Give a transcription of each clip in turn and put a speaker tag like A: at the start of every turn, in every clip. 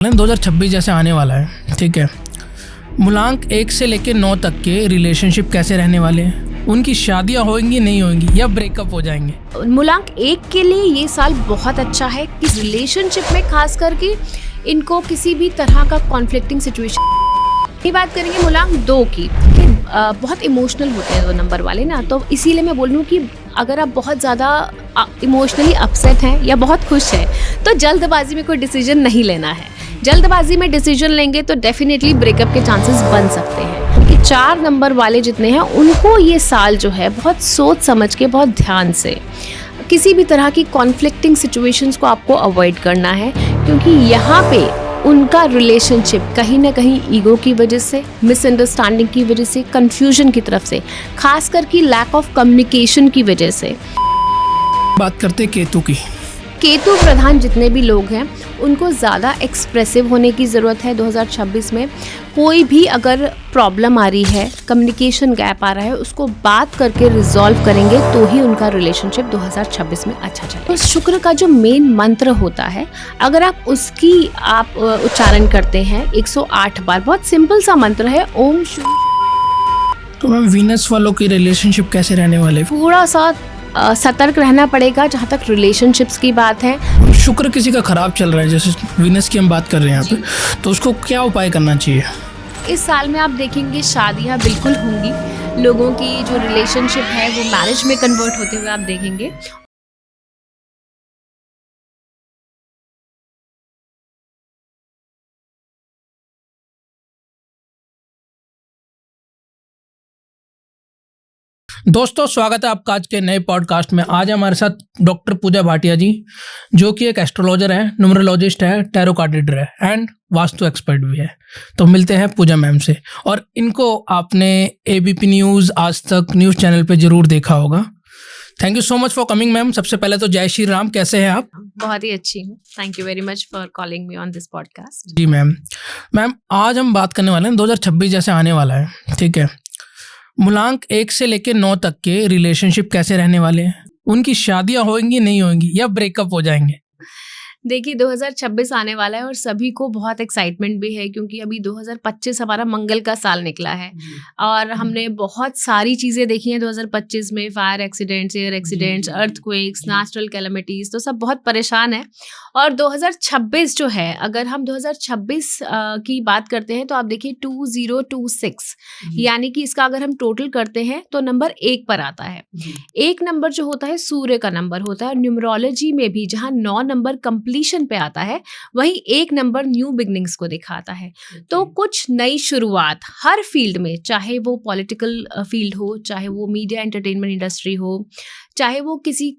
A: 2026 जैसे आने वाला है, ठीक है। मूलांक 1 से लेकर 9 तक के रिलेशनशिप कैसे रहने वाले हैं, उनकी शादियां होंगी नहीं होंगी या ब्रेकअप हो जाएंगे।
B: मूलांक 1 के लिए ये साल बहुत अच्छा है कि रिलेशनशिप में खास करके इनको किसी भी तरह का कॉन्फ्लिक्टिंग सिचुएशन। ये बात करेंगे मूलांक 2 की कि बहुत इमोशनल होते हैं 2 नंबर वाले ना, तो इसीलिए मैं बोल रही हूँ कि अगर आप बहुत ज़्यादा इमोशनली अपसेट हैं या बहुत खुश हैं तो जल्दबाजी में कोई डिसीजन नहीं लेना है। जल्दबाजी में डिसीजन लेंगे तो डेफिनेटली ब्रेकअप के चांसेस बन सकते हैं। कि 4 नंबर वाले जितने हैं उनको ये साल जो है बहुत सोच समझ के, बहुत ध्यान से किसी भी तरह की कॉन्फ्लिक्टिंग सिचुएशंस को आपको अवॉइड करना है, क्योंकि यहाँ पे उनका रिलेशनशिप कहीं ना कहीं ईगो की वजह से, मिसअंडरस्टैंडिंग की वजह से, कंफ्यूजन की तरफ से, खास करके लैक ऑफ कम्युनिकेशन की वजह से।
A: बात करते केतु की।
B: केतु प्रधान जितने भी लोग हैं उनको ज़्यादा एक्सप्रेसिव होने की ज़रूरत है 2026 में। कोई भी अगर प्रॉब्लम आ रही है, कम्युनिकेशन गैप आ रहा है, उसको बात करके रिजॉल्व करेंगे तो ही उनका रिलेशनशिप 2026 में अच्छा चले। तो शुक्र का जो मेन मंत्र होता है, अगर आप उसकी उच्चारण करते हैं 108 बार, बहुत सिंपल सा मंत्र है, ओम शु।
A: तो मैम वीनस वालों की रिलेशनशिप कैसे रहने वाले?
B: थोड़ा सा सतर्क रहना पड़ेगा जहाँ तक रिलेशनशिप्स की बात है।
A: शुक्र किसी का खराब चल रहा है, जैसे वीनस की हम बात कर रहे हैं यहाँ पे, तो उसको क्या उपाय करना चाहिए?
B: इस साल में आप देखेंगे शादियाँ बिल्कुल होंगी, लोगों की जो रिलेशनशिप है वो मैरिज में कन्वर्ट होते हुए आप देखेंगे।
A: दोस्तों, स्वागत है आपका आज के नए पॉडकास्ट में। आज हमारे साथ डॉक्टर पूजा भाटिया जी, जो कि एक एस्ट्रोलॉजर है, न्यूमरोलॉजिस्ट है, टैरो कार्ड रीडर है एंड वास्तु एक्सपर्ट भी है। तो मिलते हैं पूजा मैम से, और इनको आपने एबीपी न्यूज़, आज तक न्यूज़ चैनल पे जरूर देखा होगा। Thank you so much for coming ma'am. सबसे पहले तो जय श्री राम, कैसे हैं आप?
B: बहुत ही अच्छी हूँ, thank you very much for calling me on this podcast.
A: जी मैम, आज हम बात करने वाले हैं 2026 जैसे आने वाला है, ठीक है। मूलांक 1 से लेकर 9 तक के रिलेशनशिप कैसे रहने वाले हैं, उनकी शादियां होंगी नहीं होंगी या ब्रेकअप हो जाएंगे।
B: देखिए 2026 आने वाला है और सभी को बहुत एक्साइटमेंट भी है, क्योंकि अभी 2025 हमारा मंगल का साल निकला है और हमने बहुत सारी चीज़ें देखी हैं 2025 में। Fire accidents, air accidents, earthquakes, natural calamities, तो सब बहुत परेशान है। और 2026 जो है, अगर हम 2026 की बात करते हैं तो आप देखिए 2026, यानी कि इसका अगर हम टोटल करते हैं तो नंबर 1 पर आता है। 1 नंबर जो होता है सूर्य का नंबर होता है, और न्यूमरोलॉजी में भी जहाँ 9 नंबर कंप्लीशन पे आता है, वहीं 1 नंबर न्यू बिगनिंग्स को दिखाता है। तो कुछ नई शुरुआत हर फील्ड में, चाहे वो पॉलिटिकल फील्ड हो, चाहे वो मीडिया एंटरटेनमेंट इंडस्ट्री हो, चाहे वो किसी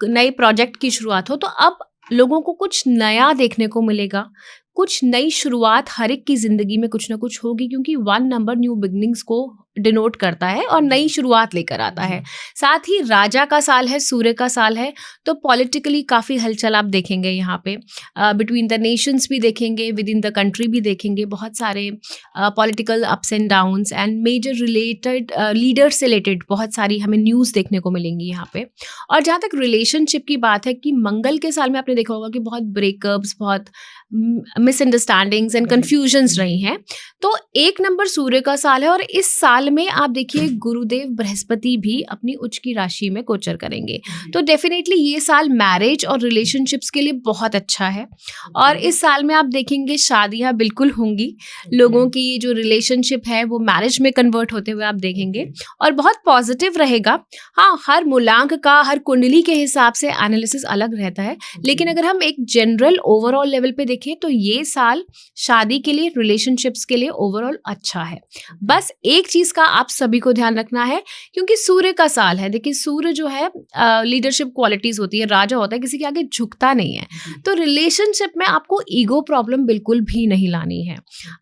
B: नए प्रोजेक्ट की शुरुआत हो, तो अब लोगों को कुछ नया देखने को मिलेगा। कुछ नई शुरुआत हर एक की जिंदगी में कुछ ना कुछ होगी, क्योंकि 1 नंबर न्यू बिगनिंग्स को डिनोट करता है और नई शुरुआत लेकर आता है। साथ ही राजा का साल है, सूर्य का साल है, तो पॉलिटिकली काफ़ी हलचल आप देखेंगे यहाँ पे। बिटवीन द नेशंस भी देखेंगे, विद इन द कंट्री भी देखेंगे, बहुत सारे political ups and downs and major related leaders से रिलेटेड बहुत सारी हमें न्यूज़ देखने को मिलेंगी यहाँ पे। और जहाँ तक रिलेशनशिप की बात है, कि मंगल के साल में आपने देखा होगा कि बहुत ब्रेकअप्स, बहुत मिसअंडरस्टैंडिंग्स एंड कन्फ्यूजन्स रही हैं। तो 1 नंबर सूर्य का साल है, और इस साल में आप देखिए गुरुदेव बृहस्पति भी अपनी उच्च की राशि में गोचर करेंगे। तो डेफिनेटली ये साल मैरिज और रिलेशनशिप्स के लिए बहुत अच्छा है, और इस साल में आप देखेंगे शादियां बिल्कुल होंगी, लोगों की जो रिलेशनशिप है वो मैरिज में कन्वर्ट होते हुए आप देखेंगे, और बहुत पॉजिटिव रहेगा। हाँ, हर मूलांक का, हर कुंडली के हिसाब से एनालिसिस अलग रहता है, लेकिन अगर हम एक जनरल ओवरऑल लेवल पे देखें तो ये साल शादी के लिए, रिलेशनशिप्स के लिए ओवरऑल अच्छा है। बस एक चीज का आप सभी को ध्यान रखना है, क्योंकि सूर्य का साल है। देखिए सूर्य जो है लीडरशिप क्वालिटीज होती है, राजा होता है, किसी के आगे झुकता नहीं है। तो रिलेशनशिप में आपको ईगो प्रॉब्लम बिल्कुल भी नहीं लानी है।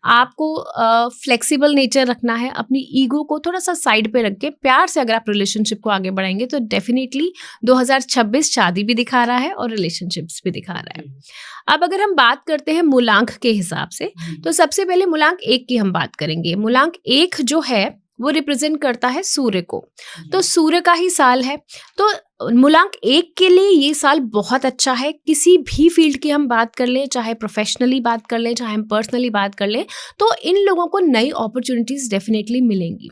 B: आपको फ्लेक्सिबल नेचर रखना है, अपनी ईगो को थोड़ा सा साइड पे रख के प्यार से अगर आप रिलेशनशिप को आगे बढ़ाएंगे तो डेफिनेटली 2026 शादी भी दिखा रहा है और रिलेशनशिप्स भी दिखा रहा है। अब अगर हम बात करते हैं मूलांक के हिसाब से, तो सबसे पहले मूलांक 1 की हम बात करेंगे। मूलांक 1 जो है वो रिप्रेजेंट करता है सूर्य को, तो सूर्य का ही साल है। तो मूलांक 1 के लिए ये साल बहुत अच्छा है। किसी भी फील्ड की हम बात कर लें, चाहे प्रोफेशनली बात कर लें, चाहे हम पर्सनली बात कर लें, तो इन लोगों को नई अपॉर्चुनिटीज डेफिनेटली मिलेंगी।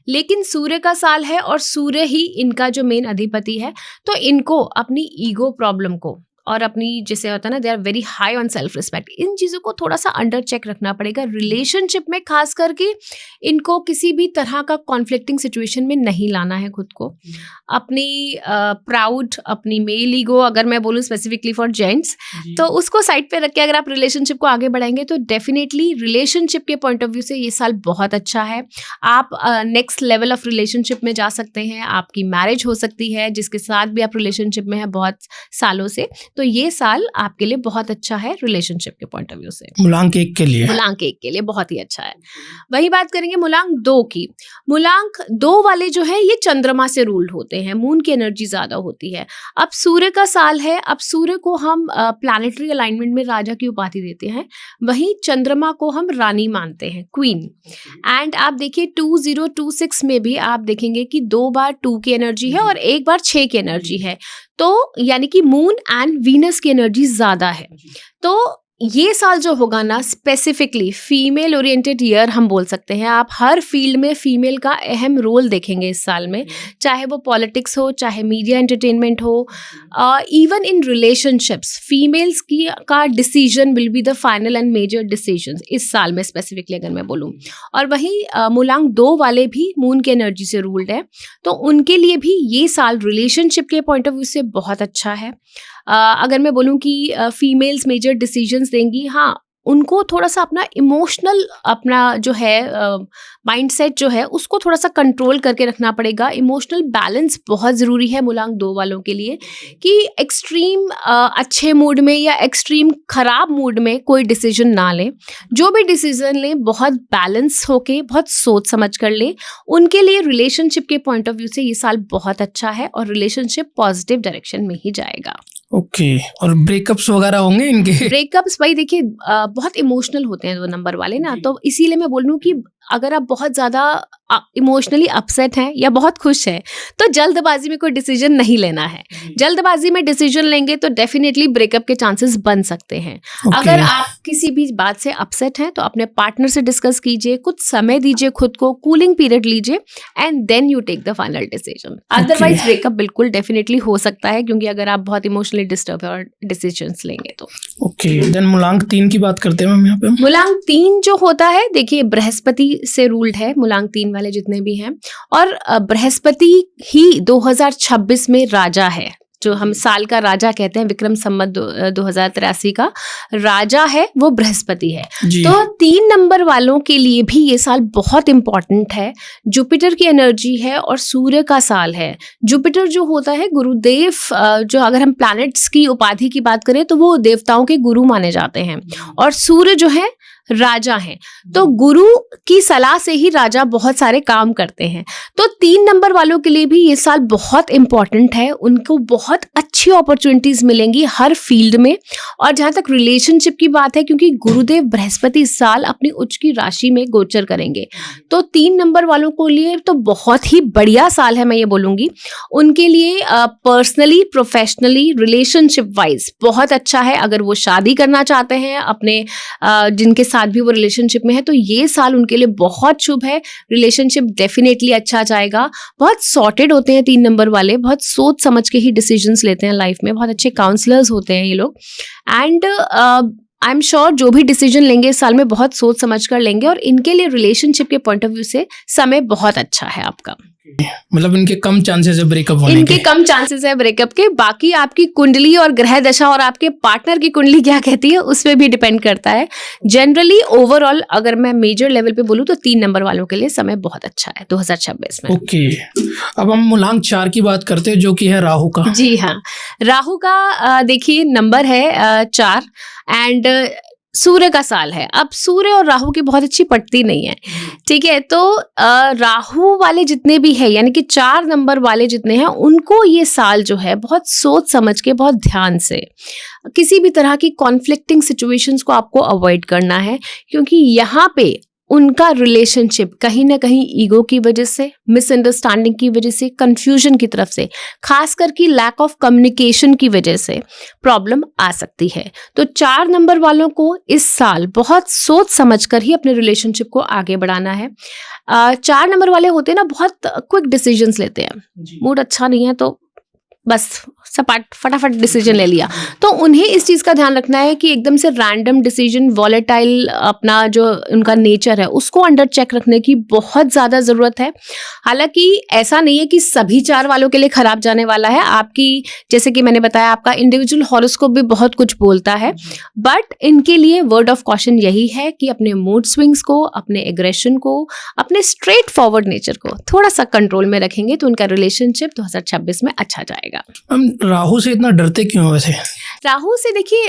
B: लेकिन सूर्य का साल है और सूर्य ही इनका जो मेन अधिपति है, तो इनको अपनी ईगो प्रॉब्लम को और अपनी जैसे होता है ना, they are very high on self respect, इन चीज़ों को थोड़ा सा अंडर चेक रखना पड़ेगा। रिलेशनशिप में खास करके इनको किसी भी तरह का कॉन्फ्लिक्टिंग सिचुएशन में नहीं लाना है खुद को। अपनी प्राउड, अपनी मेल ईगो, अगर मैं बोलूँ स्पेसिफिकली फॉर जेंट्स, तो उसको साइड पे रख के अगर आप रिलेशनशिप को आगे बढ़ाएंगे तो डेफिनेटली रिलेशनशिप के पॉइंट ऑफ व्यू से ये साल बहुत अच्छा है। आप नेक्स्ट लेवल ऑफ रिलेशनशिप में जा सकते हैं, आपकी मैरिज हो सकती है जिसके साथ भी आप रिलेशनशिप में हैं बहुत सालों से, तो ये साल आपके लिए बहुत अच्छा है रिलेशनशिप के पॉइंट ऑफ व्यू से।
A: मूलांक 1 के लिए,
B: मूलांक 1 के लिए बहुत ही अच्छा है। वही बात करेंगे मूलांक 2 की। मूलांक 2 वाले जो है ये चंद्रमा से रूल्ड होते हैं, मून की एनर्जी ज्यादा होती है। अब सूर्य का साल है, अब सूर्य को हम प्लैनेटरी अलाइनमेंट में राजा की उपाधि देते हैं, वहीं चंद्रमा को हम रानी मानते हैं, क्वीन। एंड आप देखिए 2026 में भी आप देखेंगे कि 2 बार 2 की एनर्जी है और 1 बार 6 की एनर्जी है, तो यानी कि मून एंड वीनस की एनर्जी ज्यादा है। तो ये साल जो होगा ना, स्पेसिफिकली फीमेल ओरिएंटेड ईयर हम बोल सकते हैं। आप हर फील्ड में फीमेल का अहम रोल देखेंगे इस साल में, चाहे वो पॉलिटिक्स हो, चाहे मीडिया एंटरटेनमेंट हो, इवन इन रिलेशनशिप्स फीमेल्स की का decision will be the final and major decisions इस साल में स्पेसिफिकली अगर मैं बोलूँ। और वहीं मूलांक 2 वाले भी मून की एनर्जी से रूल्ड है, तो उनके लिए भी ये साल रिलेशनशिप के पॉइंट ऑफ व्यू से बहुत अच्छा है। अगर मैं बोलूँ कि फीमेल्स मेजर डिसीजंस देंगी, हाँ उनको थोड़ा सा अपना इमोशनल, अपना जो है माइंडसेट जो है उसको थोड़ा सा कंट्रोल करके रखना पड़ेगा। इमोशनल बैलेंस बहुत ज़रूरी है मूलांक 2 वालों के लिए, कि एक्सट्रीम अच्छे मूड में या एक्सट्रीम खराब मूड में कोई डिसीजन ना लें। जो भी डिसीजन लें बहुत बैलेंस होके, बहुत सोच समझ कर लें। उनके लिए रिलेशनशिप के पॉइंट ऑफ व्यू से ये साल बहुत अच्छा है और रिलेशनशिप पॉजिटिव डायरेक्शन में ही जाएगा।
A: ओके। और ब्रेकअप्स वगैरह होंगे इनके?
B: ब्रेकअप्स भाई देखिए बहुत इमोशनल होते हैं 2 नंबर वाले ना, तो इसीलिए मैं बोल रही हूँ कि अगर आप बहुत ज़्यादा इमोशनली अपसेट हैं या बहुत खुश हैं, तो जल्दबाजी में कोई डिसीजन नहीं लेना है। जल्दबाजी में डिसीजन लेंगे तो डेफिनेटली ब्रेकअप के चांसेस बन सकते हैं। अगर आप किसी भी बात से अपसेट हैं तो अपने पार्टनर से डिस्कस कीजिए, कुछ समय दीजिए खुद को, कूलिंग पीरियड लीजिए and then you take the final decision. Otherwise breakup बिल्कुल डेफिनेटली हो सकता है, क्योंकि अगर आप बहुत इमोशनली डिस्टर्ब है और डिसीजन लेंगे तो।
A: ओके, देन मूलांक 3 की बात करते हैं हम यहाँ पे।
B: मूलांक 3 जो होता है, देखिए बृहस्पति से रूल्ड है मूलांक 3 वाले जितने भी हैं, और बृहस्पति ही 2026 में राजा है, जो हम साल का राजा कहते हैं, विक्रम संवत 2083 का राजा है वो बृहस्पति है। तो 3 नंबर वालों के लिए भी ये साल बहुत इंपॉर्टेंट है। जुपिटर की एनर्जी है और सूर्य का साल है। जुपिटर जो होता है गुरुदेव, जो अगर हम प्लैनेट्स की उपाधि की बात करें तो वो देवताओं के गुरु माने जाते हैं, और सूर्य जो है राजा हैं। तो गुरु की सलाह से ही राजा बहुत सारे काम करते हैं। तो 3 नंबर वालों के लिए भी ये साल बहुत इंपॉर्टेंट है। उनको बहुत अच्छी अपॉर्चुनिटीज मिलेंगी हर फील्ड में। और जहाँ तक रिलेशनशिप की बात है, क्योंकि गुरुदेव बृहस्पति इस साल अपनी उच्च की राशि में गोचर करेंगे, तो 3 नंबर वालों को लिए तो बहुत ही बढ़िया साल है, मैं ये बोलूँगी। उनके लिए पर्सनली, प्रोफेशनली, रिलेशनशिप वाइज बहुत अच्छा है। अगर वो शादी करना चाहते हैं अपने जिनके साथ भी वो रिलेशनशिप में है, तो ये साल उनके लिए बहुत शुभ है। रिलेशनशिप डेफिनेटली अच्छा जाएगा। बहुत सॉर्टेड होते हैं 3 नंबर वाले, बहुत सोच समझ के ही डिसीजंस लेते हैं लाइफ में, बहुत अच्छे काउंसलर्स होते हैं ये लोग। एंड आई एम श्योर जो भी डिसीजन लेंगे इस साल में बहुत सोच समझ कर लेंगे, और इनके लिए रिलेशनशिप के पॉइंट ऑफ व्यू से समय बहुत अच्छा है आपका।
A: मतलब इनके कम चांसेस है ब्रेकअप होने के?
B: इनके कम चांसेस है ब्रेकअप के। बाकी आपकी कुंडली और ग्रह दशा और आपके पार्टनर की कुंडली क्या कहती है उस पर भी डिपेंड करता है। जनरली ओवरऑल अगर मैं मेजर लेवल पे बोलूँ तो 3 नंबर वालों के लिए समय बहुत अच्छा है 2026 में।
A: ओके, अब हम मूलांक 4 की बात करते हैं, जो कि है राहु का।
B: जी हाँ, राहु का देखिए नंबर है 4 एंड सूर्य का साल है। अब सूर्य और राहु की बहुत अच्छी पटती नहीं है, ठीक है। तो राहु वाले जितने भी हैं, यानी कि 4 नंबर वाले जितने हैं, उनको ये साल जो है बहुत सोच समझ के, बहुत ध्यान से किसी भी तरह की कॉन्फ्लिक्टिंग सिचुएशंस को आपको अवॉइड करना है, क्योंकि यहाँ पे उनका रिलेशनशिप कहीं ना कहीं ईगो की वजह से, मिसअंडरस्टैंडिंग की वजह से, कंफ्यूजन की तरफ से, खासकर की लैक ऑफ कम्युनिकेशन की वजह से प्रॉब्लम आ सकती है। तो 4 नंबर वालों को इस साल बहुत सोच समझकर ही अपने रिलेशनशिप को आगे बढ़ाना है। 4 नंबर वाले होते हैं ना, बहुत क्विक डिसीजंस लेते हैं। मूड अच्छा नहीं है तो बस फटाफट डिसीजन ले लिया। तो उन्हें इस चीज़ का ध्यान रखना है कि एकदम से रैंडम डिसीजन, वॉलेटाइल अपना जो उनका नेचर है उसको अंडर चेक रखने की बहुत ज़्यादा ज़रूरत है। हालांकि ऐसा नहीं है कि सभी 4 वालों के लिए खराब जाने वाला है। आपकी, जैसे कि मैंने बताया, आपका इंडिविजुअल हॉरोस्कोप भी बहुत कुछ बोलता है, बट इनके लिए वर्ड ऑफ कॉशन यही है कि अपने मूड स्विंग्स को, अपने एग्रेशन को, अपने स्ट्रेट फॉरवर्ड नेचर को थोड़ा सा कंट्रोल में रखेंगे तो उनका रिलेशनशिप 2026 में अच्छा जाएगा।
A: हम राहु से इतना डरते क्यों हैं वैसे?
B: राहु से देखिए,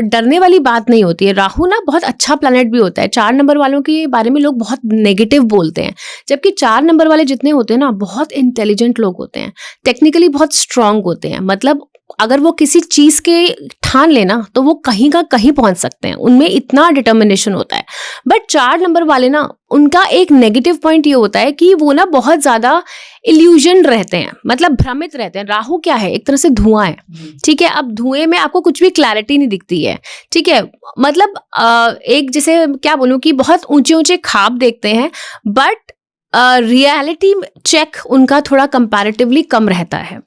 B: डरने वाली बात नहीं होती है। राहु ना बहुत अच्छा प्लैनेट भी होता है। 4 नंबर वालों के बारे में लोग बहुत नेगेटिव बोलते हैं, जबकि 4 नंबर वाले जितने होते हैं ना, बहुत इंटेलिजेंट लोग होते हैं, टेक्निकली बहुत स्ट्रांग होते हैं। मतलब अगर वो किसी चीज के ठान लेना तो वो कहीं का कहीं पहुंच सकते हैं, उनमें इतना डिटर्मिनेशन होता है। बट 4 नंबर वाले ना, उनका एक नेगेटिव पॉइंट ये होता है कि वो ना बहुत ज्यादा इल्यूजन रहते हैं, मतलब भ्रमित रहते हैं। राहु क्या है? एक तरह से धुआं है, ठीक है। अब धुएं में आपको कुछ भी क्लैरिटी नहीं दिखती है, ठीक है। मतलब एक, जैसे क्या बोलूं, कि बहुत ऊंचे ऊंचे ख्वाब देखते हैं, बट रियलिटी चेक उनका थोड़ा कंपैरेटिवली कम रहता है।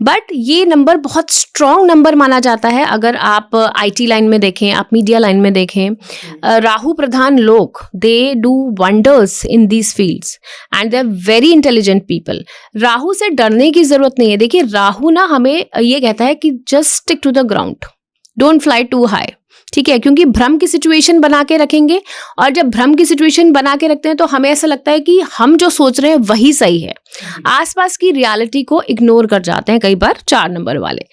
B: बट ये नंबर बहुत स्ट्रॉन्ग नंबर माना जाता है। अगर आप आईटी लाइन में देखें, आप मीडिया लाइन में देखें, राहु प्रधान लोग, they do wonders in these fields and they are very intelligent people. Rahu से डरने की जरूरत नहीं है। देखिए, राहु ना हमें ये कहता है कि just stick to the ground, don't fly too high, ठीक है। क्योंकि भ्रम की सिचुएशन बना के रखेंगे, और जब भ्रम की सिचुएशन बना के रखते हैं तो हमें ऐसा लगता है कि हम जो सोच रहे हैं वही सही है, आसपास की रियलिटी को इग्नोर कर जाते हैं कई बार 4 नंबर वाले।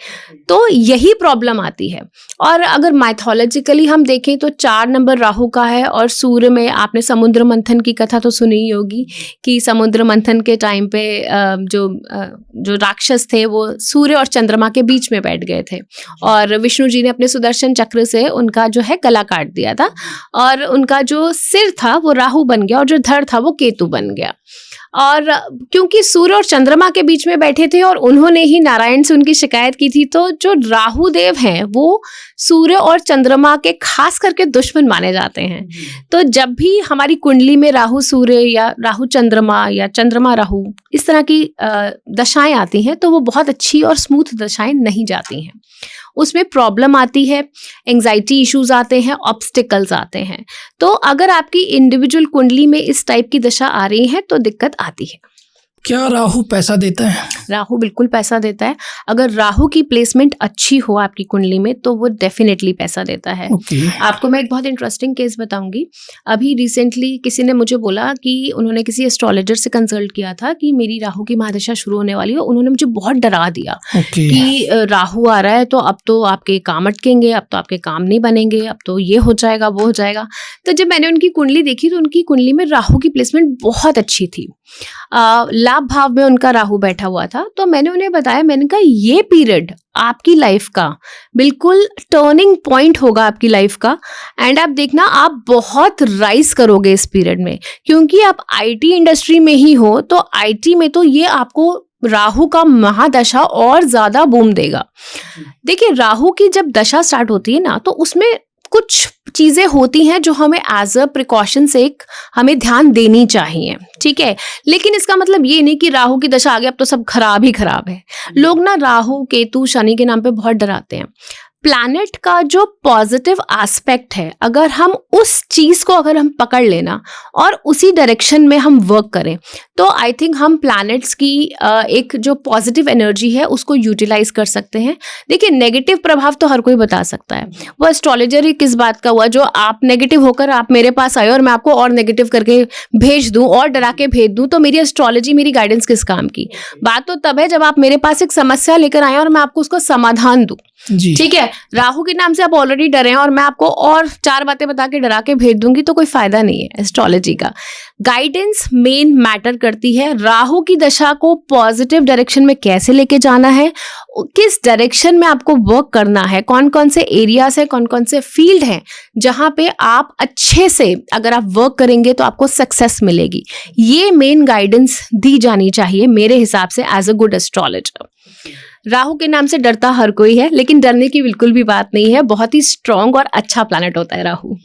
B: तो यही प्रॉब्लम आती है। और अगर माइथोलॉजिकली हम देखें तो 4 नंबर राहु का है, और सूर्य में आपने समुद्र मंथन की कथा तो सुनी ही होगी कि समुद्र मंथन के टाइम पे जो राक्षस थे वो सूर्य और चंद्रमा के बीच में बैठ गए थे, और विष्णु जी ने अपने सुदर्शन चक्र से उनका जो है गला काट दिया था, और उनका जो सिर था वो राहु बन गया और जो धड़ था वो केतु बन गया। और क्योंकि सूर्य और चंद्रमा के बीच में बैठे थे और उन्होंने ही नारायण से उनकी शिकायत की थी, तो जो राहु देव हैं वो सूर्य और चंद्रमा के खास करके दुश्मन माने जाते हैं। तो जब भी हमारी कुंडली में राहु सूर्य या राहु चंद्रमा या चंद्रमा राहु इस तरह की दशाएं आती हैं तो वो बहुत अच्छी और स्मूथ दशाएं नहीं जाती हैं, उसमें प्रॉब्लम आती है, एंजाइटी इश्यूज आते हैं, ऑब्स्टिकल्स आते हैं। तो अगर आपकी इंडिविजुअल कुंडली में इस टाइप की दशा आ रही है तो दिक्कत आती है।
A: क्या राहु पैसा देता है?
B: राहु बिल्कुल पैसा देता है। अगर राहु की प्लेसमेंट अच्छी हो आपकी कुंडली में तो वो डेफिनेटली पैसा देता है। आपको मैं एक बहुत इंटरेस्टिंग केस बताऊंगी। अभी रिसेंटली किसी ने मुझे बोला कि उन्होंने किसी एस्ट्रोलॉजर से कंसल्ट किया था कि मेरी राहु की महादशा शुरू होने वाली है। उन्होंने मुझे बहुत डरा दिया कि राहु आ रहा है तो अब तो आपके काम अटकेंगे, अब तो आपके काम नहीं बनेंगे, अब तो ये हो जाएगा वो हो जाएगा। तो जब मैंने उनकी कुंडली देखी तो उनकी कुंडली में राहु की प्लेसमेंट बहुत अच्छी थी, लाभ भाव में उनका राहु बैठा हुआ था। तो मैंने उन्हें बताया, मैंने कहा ये पीरियड आपकी लाइफ का बिल्कुल टर्निंग पॉइंट होगा आपकी लाइफ का, एंड आप देखना आप बहुत राइज करोगे इस पीरियड में, क्योंकि आप आईटी इंडस्ट्री में ही हो तो आईटी में तो ये आपको राहु का महादशा और ज्यादा बूम देगा। देखिए, राहु की जब दशा स्टार्ट होती है ना तो उसमें कुछ चीजें होती हैं जो हमें एज अ प्रिकॉशन से हमें ध्यान देनी चाहिए, ठीक है। लेकिन इसका मतलब ये नहीं कि राहु की दशा आ गई अब तो सब खराब ही खराब है। लोग ना राहु केतु शनि के नाम पे बहुत डराते हैं। प्लैनेट का जो पॉजिटिव एस्पेक्ट है, अगर हम उस चीज को अगर हम पकड़ लेना और उसी डायरेक्शन में हम वर्क करें तो आई थिंक हम प्लैनेट्स की एक जो पॉजिटिव एनर्जी है उसको यूटिलाइज कर सकते हैं। देखिए, नेगेटिव प्रभाव तो हर कोई बता सकता है। वो एस्ट्रोलॉजर ही किस बात का हुआ जो आप नेगेटिव होकर आप मेरे पास आए और मैं आपको और नेगेटिव करके भेज दूं और डरा के भेज दूं, तो मेरी एस्ट्रोलॉजी, मेरी गाइडेंस किस काम की? बात तो तब है जब आप मेरे पास एक समस्या लेकर आए और मैं आपको उसका समाधान दूं।
A: जी।
B: ठीक है, राहु के नाम से आप ऑलरेडी डरे हैं और मैं आपको और 4 बातें बता के डरा के भेज दूंगी तो कोई फायदा नहीं है एस्ट्रोलॉजी का। गाइडेंस मेन मैटर करती है। राहु की दशा को पॉजिटिव डायरेक्शन में कैसे लेके जाना है, किस डायरेक्शन में आपको वर्क करना है, कौन कौन से एरियाज है, कौन कौन से फील्ड हैं जहां पे आप अच्छे से अगर आप वर्क करेंगे तो आपको सक्सेस मिलेगी, ये मेन गाइडेंस दी जानी चाहिए मेरे हिसाब से as a good astrologer. Rahu के नाम से डरता हर कोई है, लेकिन डरने की बिल्कुल भी बात नहीं है। बहुत ही स्ट्रांग और अच्छा प्लैनेट होता है राहु।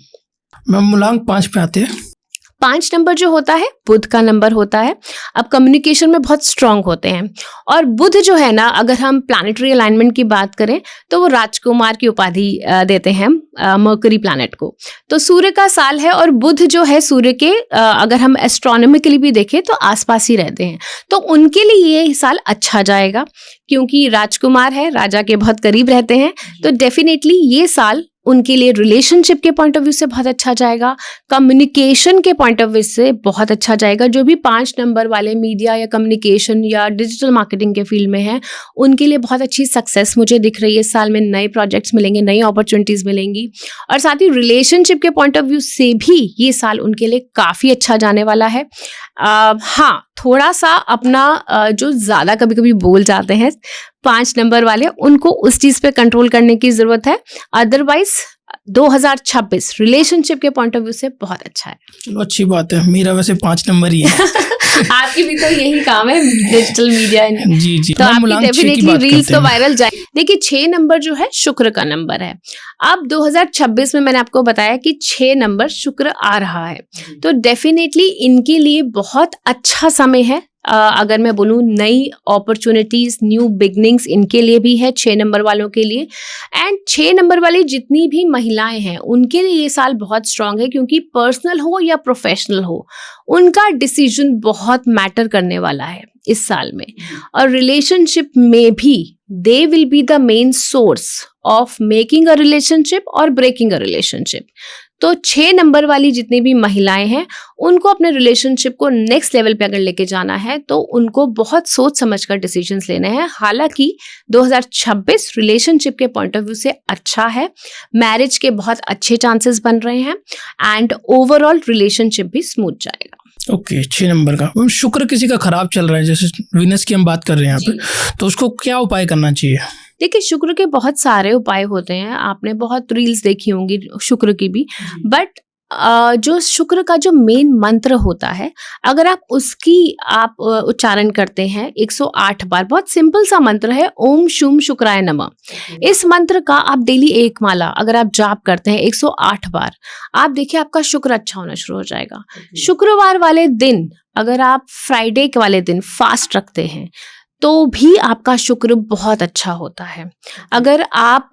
A: मैम मूलांक 5 पे आते हैं।
B: 5 नंबर जो होता है बुध का नंबर होता है। अब कम्युनिकेशन में बहुत स्ट्रांग होते हैं और बुध जो है ना, अगर हम प्लैनेटरी अलाइनमेंट की बात करें तो वो राजकुमार की उपाधि देते हैं मर्करी प्लैनेट को। तो सूर्य का साल है और बुध जो है सूर्य के अगर हम एस्ट्रोनॉमिकली भी देखें तो आसपास ही रहते हैं, तो उनके लिए ये साल अच्छा जाएगा क्योंकि राजकुमार है, राजा के बहुत करीब रहते हैं। तो डेफिनेटली ये साल उनके लिए रिलेशनशिप के पॉइंट ऑफ व्यू से बहुत अच्छा जाएगा, कम्युनिकेशन के पॉइंट ऑफ व्यू से बहुत अच्छा जाएगा। जो भी 5 नंबर वाले मीडिया या कम्युनिकेशन या डिजिटल मार्केटिंग के फील्ड में हैं, उनके लिए बहुत अच्छी सक्सेस मुझे दिख रही है। इस साल में नए प्रोजेक्ट्स मिलेंगे, नई अपॉर्चुनिटीज मिलेंगी और साथ ही रिलेशनशिप के पॉइंट ऑफ व्यू से भी ये साल उनके लिए काफ़ी अच्छा जाने वाला है। हाँ, थोड़ा सा अपना जो ज़्यादा कभी कभी बोल जाते हैं 5 नंबर वाले, उनको उस चीज़ पे कंट्रोल करने की ज़रूरत है। अदरवाइज 2026 रिलेशनशिप के पॉइंट ऑफ व्यू से बहुत अच्छा है।
A: चलो अच्छी बात है, मेरा वैसे 5 नंबर ही है।
B: आपकी भी तो यही काम है, डिजिटल मीडिया।
A: जी जी।
B: तो आपकी डेफिनेटली रील्स तो
A: हैं।
B: वायरल जाए। देखिए 6 नंबर जो है शुक्र का नंबर है। अब 2026 में मैंने आपको बताया कि 6 नंबर शुक्र आ रहा है, तो डेफिनेटली इनके लिए बहुत अच्छा समय है। अगर मैं बोलूँ नई अपॉर्चुनिटीज, न्यू बिगनिंग्स इनके लिए भी है 6 नंबर वालों के लिए। एंड 6 नंबर वाली जितनी भी महिलाएं हैं उनके लिए ये साल बहुत स्ट्रांग है क्योंकि पर्सनल हो या प्रोफेशनल हो, उनका डिसीजन बहुत मैटर करने वाला है इस साल में। और रिलेशनशिप में भी they will be the main source of making a relationship और ब्रेकिंग अ रिलेशनशिप। तो 6 नंबर वाली जितनी भी महिलाएं हैं उनको अपने रिलेशनशिप को नेक्स्ट लेवल पे अगर लेके जाना है तो उनको बहुत सोच समझ कर डिसीजंस लेने हैं। हालांकि 2026 रिलेशनशिप के पॉइंट ऑफ व्यू से अच्छा है, मैरिज के बहुत अच्छे चांसेस बन रहे हैं एंड ओवरऑल रिलेशनशिप भी स्मूथ जाएगा।
A: ओके 6 नंबर का। शुक्र किसी का खराब चल रहा है, जैसे वीनस की हम बात कर रहे हैं यहाँ पे, तो उसको क्या उपाय करना चाहिए?
B: देखिए शुक्र के बहुत सारे उपाय होते हैं, आपने बहुत रील्स देखी होंगी शुक्र की भी, बट जो शुक्र का जो मेन मंत्र होता है अगर आप उसकी उच्चारण करते हैं 108 बार, बहुत सिंपल सा मंत्र है, ओम शुम शुक्राय नमः। इस मंत्र का आप डेली 1 माला अगर आप जाप करते हैं 108 बार, आप देखिए आपका शुक्र अच्छा होना शुरू हो जाएगा। शुक्रवार वाले दिन अगर आप फ्राइडे वाले दिन फास्ट रखते हैं तो भी आपका शुक्र बहुत अच्छा होता है। अगर आप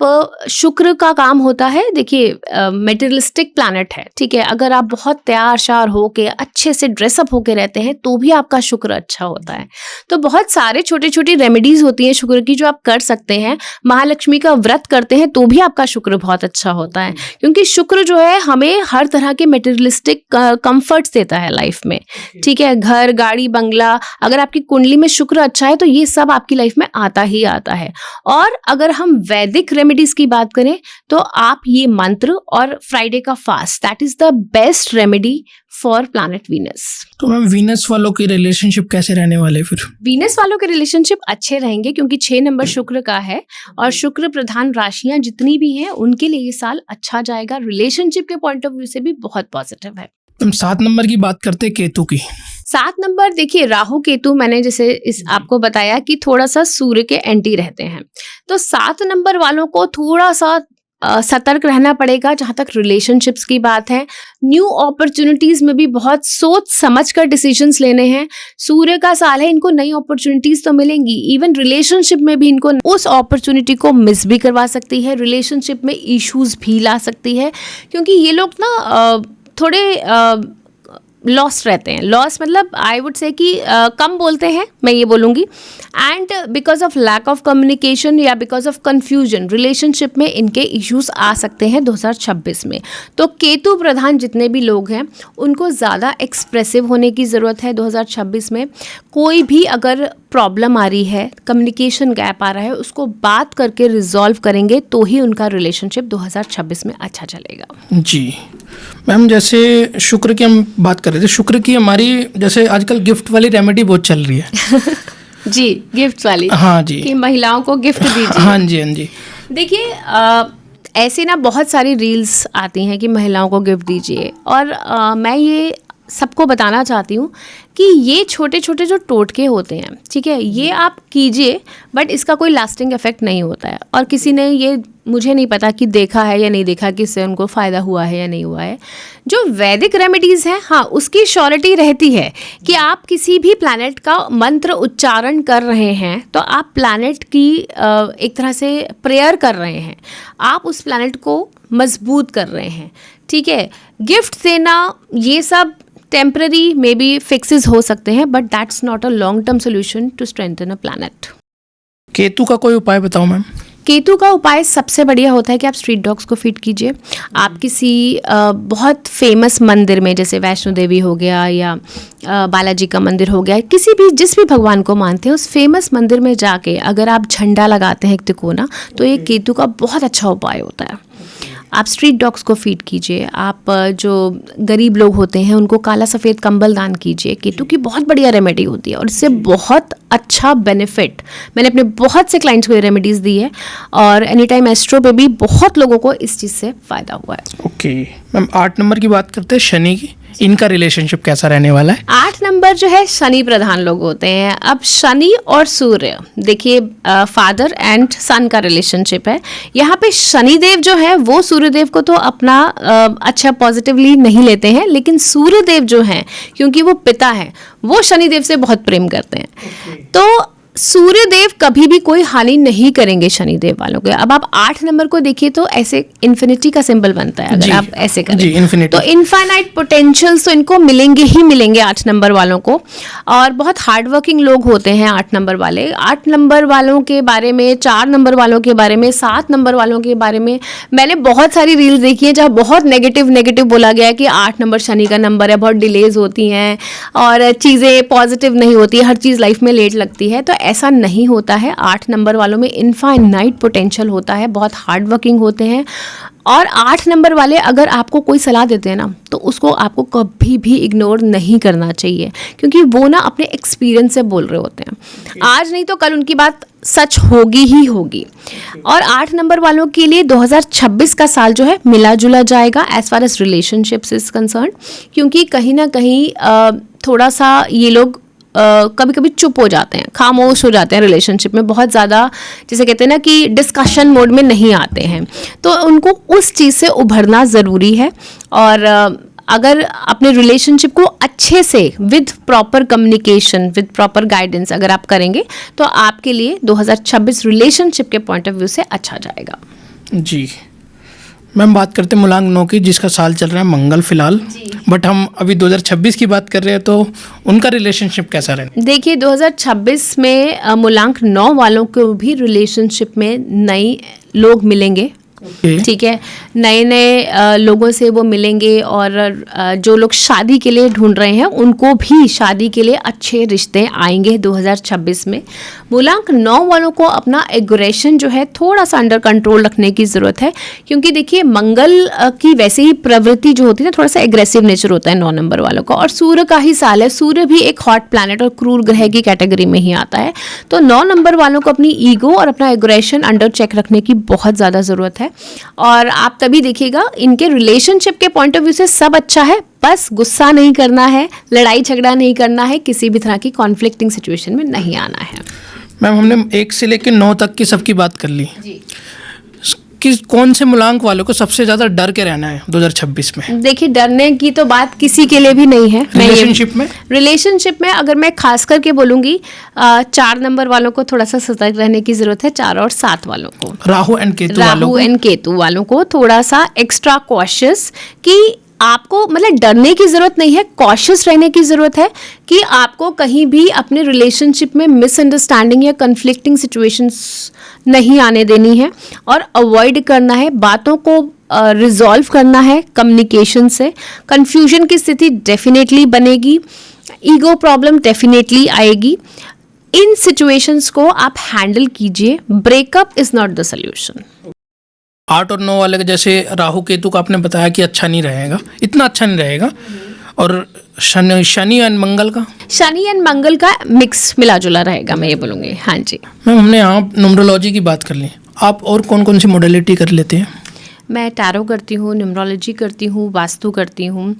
B: शुक्र का काम होता है, देखिए मेटेरियलिस्टिक प्लैनेट है, ठीक है, अगर आप बहुत तैयार श्यार होके अच्छे से ड्रेसअप होके रहते हैं तो भी आपका शुक्र अच्छा होता है। तो बहुत सारे छोटी छोटी रेमेडीज होती हैं शुक्र की जो आप कर सकते हैं। महालक्ष्मी का व्रत करते हैं तो भी आपका शुक्र बहुत अच्छा होता है, क्योंकि शुक्र जो है हमें हर तरह के मेटेरियलिस्टिक कंफर्ट्स देता है लाइफ में, ठीक है, घर गाड़ी बंगला। अगर आपकी कुंडली में शुक्र अच्छा है तो ये सब आपकी लाइफ में आता ही आता है। और अगर हम वैदिक रेमेडीज की बात करें तो आप ये मंत्र और फ्राइडे का fast, that is the best remedy for planet Venus.
A: तो मैम वीनस वालों की रिलेशनशिप कैसे रहने वाले फिर?
B: वीनस वालों के रिलेशनशिप अच्छे रहेंगे क्योंकि 6 नंबर शुक्र का है और शुक्र प्रधान राशियां जितनी भी हैं उनके लिए ये साल अच्छा जाएगा। रिलेशनशिप के पॉइंट ऑफ व्यू से भी बहुत पॉजिटिव है।
A: हम 7 नंबर की बात करते हैं केतु की।
B: 7 नंबर देखिए राहु केतु, मैंने जैसे इस आपको बताया कि थोड़ा सा सूर्य के एंटी रहते हैं, तो 7 नंबर वालों को थोड़ा सा सतर्क रहना पड़ेगा जहां तक रिलेशनशिप्स की बात है। न्यू अपॉर्चुनिटीज में भी बहुत सोच समझ कर डिसीजंस लेने हैं। सूर्य का साल है, इनको नई अपॉर्चुनिटीज तो मिलेंगी, इवन रिलेशनशिप में भी इनको उस अपॉर्चुनिटी को मिस भी करवा सकती है, रिलेशनशिप में इश्यूज भी ला सकती है, क्योंकि ये लोग ना थोड़े लॉस्ट रहते हैं। लॉस मतलब आई वुड से कि कम बोलते हैं, मैं ये बोलूँगी, and because of lack of communication या बिकॉज ऑफ कन्फ्यूजन रिलेशनशिप में इनके इश्यूज आ सकते हैं 2026 में। तो केतु प्रधान जितने भी लोग हैं उनको ज़्यादा एक्सप्रेसिव होने की ज़रूरत है 2026 में। कोई भी अगर प्रॉब्लम आ रही है, कम्युनिकेशन गैप आ रहा है, उसको बात करके रिजॉल्व करेंगे तो ही उनका रिलेशनशिप 2026 में अच्छा चलेगा।
A: जी मैम, जैसे शुक्र की हम बात कर रहे थे, शुक्र की हमारी जैसे आजकल गिफ्ट वाली रेमेडी बहुत चल रही है।
B: जी, गिफ्ट वाली।
A: हाँ जी,
B: कि महिलाओं को गिफ्ट दीजिए।
A: हाँ जी, हाँ जी।
B: देखिए ऐसे ना बहुत सारी रील्स आती हैं कि महिलाओं को गिफ्ट दीजिए, और मैं ये सबको बताना चाहती हूँ कि ये छोटे छोटे जो टोटके होते हैं, ठीक है, ये आप कीजिए, बट इसका कोई लास्टिंग इफेक्ट नहीं होता है। और किसी ने ये, मुझे नहीं पता कि देखा है या नहीं देखा कि इससे उनको फ़ायदा हुआ है या नहीं हुआ है। जो वैदिक रेमेडीज़ हैं, हाँ, उसकी श्योरिटी रहती है कि आप किसी भी प्लैनेट का मंत्र उच्चारण कर रहे हैं तो आप प्लैनेट की एक तरह से प्रेयर कर रहे हैं, आप उस प्लैनेट को मजबूत कर रहे हैं, ठीक है। गिफ्ट देना ये सब टेम्पररी मे बी फिक्सेस हो सकते हैं, but that's not a long term solution to strengthen a planet.
A: Ketu का कोई उपाय बताओ मैम।
B: केतु का उपाय सबसे बढ़िया होता है कि आप स्ट्रीट डॉग्स को फीड कीजिए। आप किसी बहुत फेमस मंदिर में, जैसे वैष्णो देवी हो गया या बालाजी का मंदिर हो गया, किसी भी, जिस भी भगवान को मानते हैं, उस फेमस मंदिर में जाके अगर आप झंडा लगाते हैं एक तिकोना, तो ये केतु का बहुत अच्छा उपाय होता है। आप स्ट्रीट डॉग्स को फीड कीजिए। आप जो गरीब लोग होते हैं उनको काला सफ़ेद कंबल दान कीजिए। केतु की बहुत बढ़िया रेमेडी होती है और इससे बहुत अच्छा बेनिफिट, मैंने अपने बहुत से क्लाइंट्स को ये रेमेडीज़ दी है, और एनी टाइम एस्ट्रो पे भी बहुत लोगों को इस चीज़ से फ़ायदा हुआ है।
A: ओके मैम, 8 नंबर की बात करते हैं, शनि की। इनका रिलेशनशिप कैसा रहने वाला है?
B: 8 नंबर जो है शनि प्रधान लोग होते हैं। अब शनि और सूर्य, देखिए फादर एंड सन का रिलेशनशिप है। यहाँ पे शनिदेव जो है वो सूर्यदेव को तो अपना अच्छा पॉजिटिवली नहीं लेते हैं, लेकिन सूर्यदेव जो हैं, क्योंकि वो पिता हैं, वो शनिदेव से बहुत प्रेम करते हैं। तो सूर्यदेव कभी भी कोई हानि नहीं करेंगे शनिदेव वालों के। अब आप 8 नंबर को देखिए तो ऐसे इन्फिनिटी का सिंबल बनता है अगर आप ऐसे करें
A: जी, इन्फिनिटी।
B: तो इनफाइनाइट पोटेंशियल्स तो इनको मिलेंगे ही मिलेंगे 8 नंबर वालों को। और बहुत हार्ड वर्किंग लोग होते हैं 8 नंबर वाले। 8 नंबर वालों के बारे में, 4 नंबर वालों के बारे में, 7 नंबर वालों के बारे में मैंने बहुत सारी रील्स देखी है जहाँ बहुत नेगेटिव बोला गया है कि 8 नंबर शनि का नंबर है, बहुत डिलेज होती हैं और चीज़ें पॉजिटिव नहीं होती है, हर चीज़ लाइफ में लेट लगती है। तो ऐसा नहीं होता है। 8 नंबर वालों में इनफाइनाइट पोटेंशियल होता है, बहुत हार्ड वर्किंग होते हैं। और 8 नंबर वाले अगर आपको कोई सलाह देते हैं ना, तो उसको आपको कभी भी इग्नोर नहीं करना चाहिए, क्योंकि वो ना अपने एक्सपीरियंस से बोल रहे होते हैं। आज नहीं तो कल उनकी बात सच होगी ही होगी। और 8 नंबर वालों के लिए 2026 का साल जो है मिला जुला जाएगा as far as relationships is concern, क्योंकि कहीं ना कहीं थोड़ा सा ये लोग कभी कभी चुप हो जाते हैं, खामोश हो जाते हैं रिलेशनशिप में, बहुत ज़्यादा जिसे कहते हैं ना कि डिस्कशन मोड में नहीं आते हैं। तो उनको उस चीज़ से उभरना ज़रूरी है। और अगर अपने रिलेशनशिप को अच्छे से with proper communication, with proper guidance अगर आप करेंगे तो आपके लिए 2026 रिलेशनशिप के पॉइंट ऑफ व्यू से अच्छा जाएगा।
A: जी मैम, बात करते हैं मूलांक 9 की, जिसका साल चल रहा है मंगल फिलहाल, बट हम अभी 2026 की बात कर रहे हैं, तो उनका रिलेशनशिप कैसा रहेगा?
B: देखिए 2026 में मूलांक 9 वालों को भी रिलेशनशिप में नए लोग मिलेंगे। ठीक है, नए नए लोगों से वो मिलेंगे, और जो लोग शादी के लिए ढूंढ रहे हैं उनको भी शादी के लिए अच्छे रिश्ते आएंगे 2026 में। मूलांक 9 वालों को अपना एग्रेशन जो है थोड़ा सा अंडर कंट्रोल रखने की ज़रूरत है, क्योंकि देखिए मंगल की वैसे ही प्रवृत्ति जो होती है ना, थोड़ा सा एग्रेसिव नेचर होता है 9 नंबर वालों का, और सूर्य का ही साल है, सूर्य भी एक हॉट प्लैनेट और क्रूर ग्रह की कैटेगरी में ही आता है। तो 9 नंबर वालों को अपनी ईगो और अपना एग्रेशन अंडर चेक रखने की बहुत ज़्यादा ज़रूरत है। और आप तभी देखिएगा इनके रिलेशनशिप के पॉइंट ऑफ व्यू से सब अच्छा है, बस गुस्सा नहीं करना है, लड़ाई झगड़ा नहीं करना है, किसी भी तरह की कॉन्फ्लिक्टिंग सिचुएशन में नहीं आना है।
A: मैम, हमने 1 से लेकर 9 तक की सबकी बात कर ली
B: जी।
A: किस कौन से मूलांक वालों को सबसे ज़्यादा डर के रहना है 2026 में?
B: देखिए डरने की तो बात किसी के लिए भी नहीं है। रिलेशनशिप में अगर मैं खास करके बोलूँगी 4 नंबर वालों को थोड़ा सा सतर्क रहने की ज़रूरत है। 4 और 7 वालों को, राहु एंड केतु वालों को थोड़ा सा एक्स्ट्रा कॉशियस, कि आपको मतलब डरने की ज़रूरत नहीं है, कॉशियस रहने की ज़रूरत है कि आपको कहीं भी अपने रिलेशनशिप में मिसअंडरस्टैंडिंग या कन्फ्लिक्टिंग सिचुएशंस नहीं आने देनी है, और अवॉइड करना है, बातों को रिजॉल्व करना है कम्युनिकेशन से। कन्फ्यूजन की स्थिति डेफिनेटली बनेगी, ईगो प्रॉब्लम डेफिनेटली आएगी। इन सिचुएशंस को आप हैंडल कीजिए. Breakup is not the solution.
A: 8 और 9 वाले का जैसे राहु केतु का आपने बताया कि अच्छा नहीं रहेगा, इतना अच्छा नहीं रहेगा, और शनि एंड मंगल का?
B: शनि एंड मंगल का मिक्स मिला जुला रहेगा, मैं ये बोलूँगी. हाँ जी
A: मैम, हमने यहाँ न्यूमरोलॉजी की बात कर ली, आप और कौन कौन सी मॉडलिटी कर लेते हैं?
B: मैं टैरो करती हूँ, न्यूमरोलॉजी करती हूँ, वास्तु करती हूँ,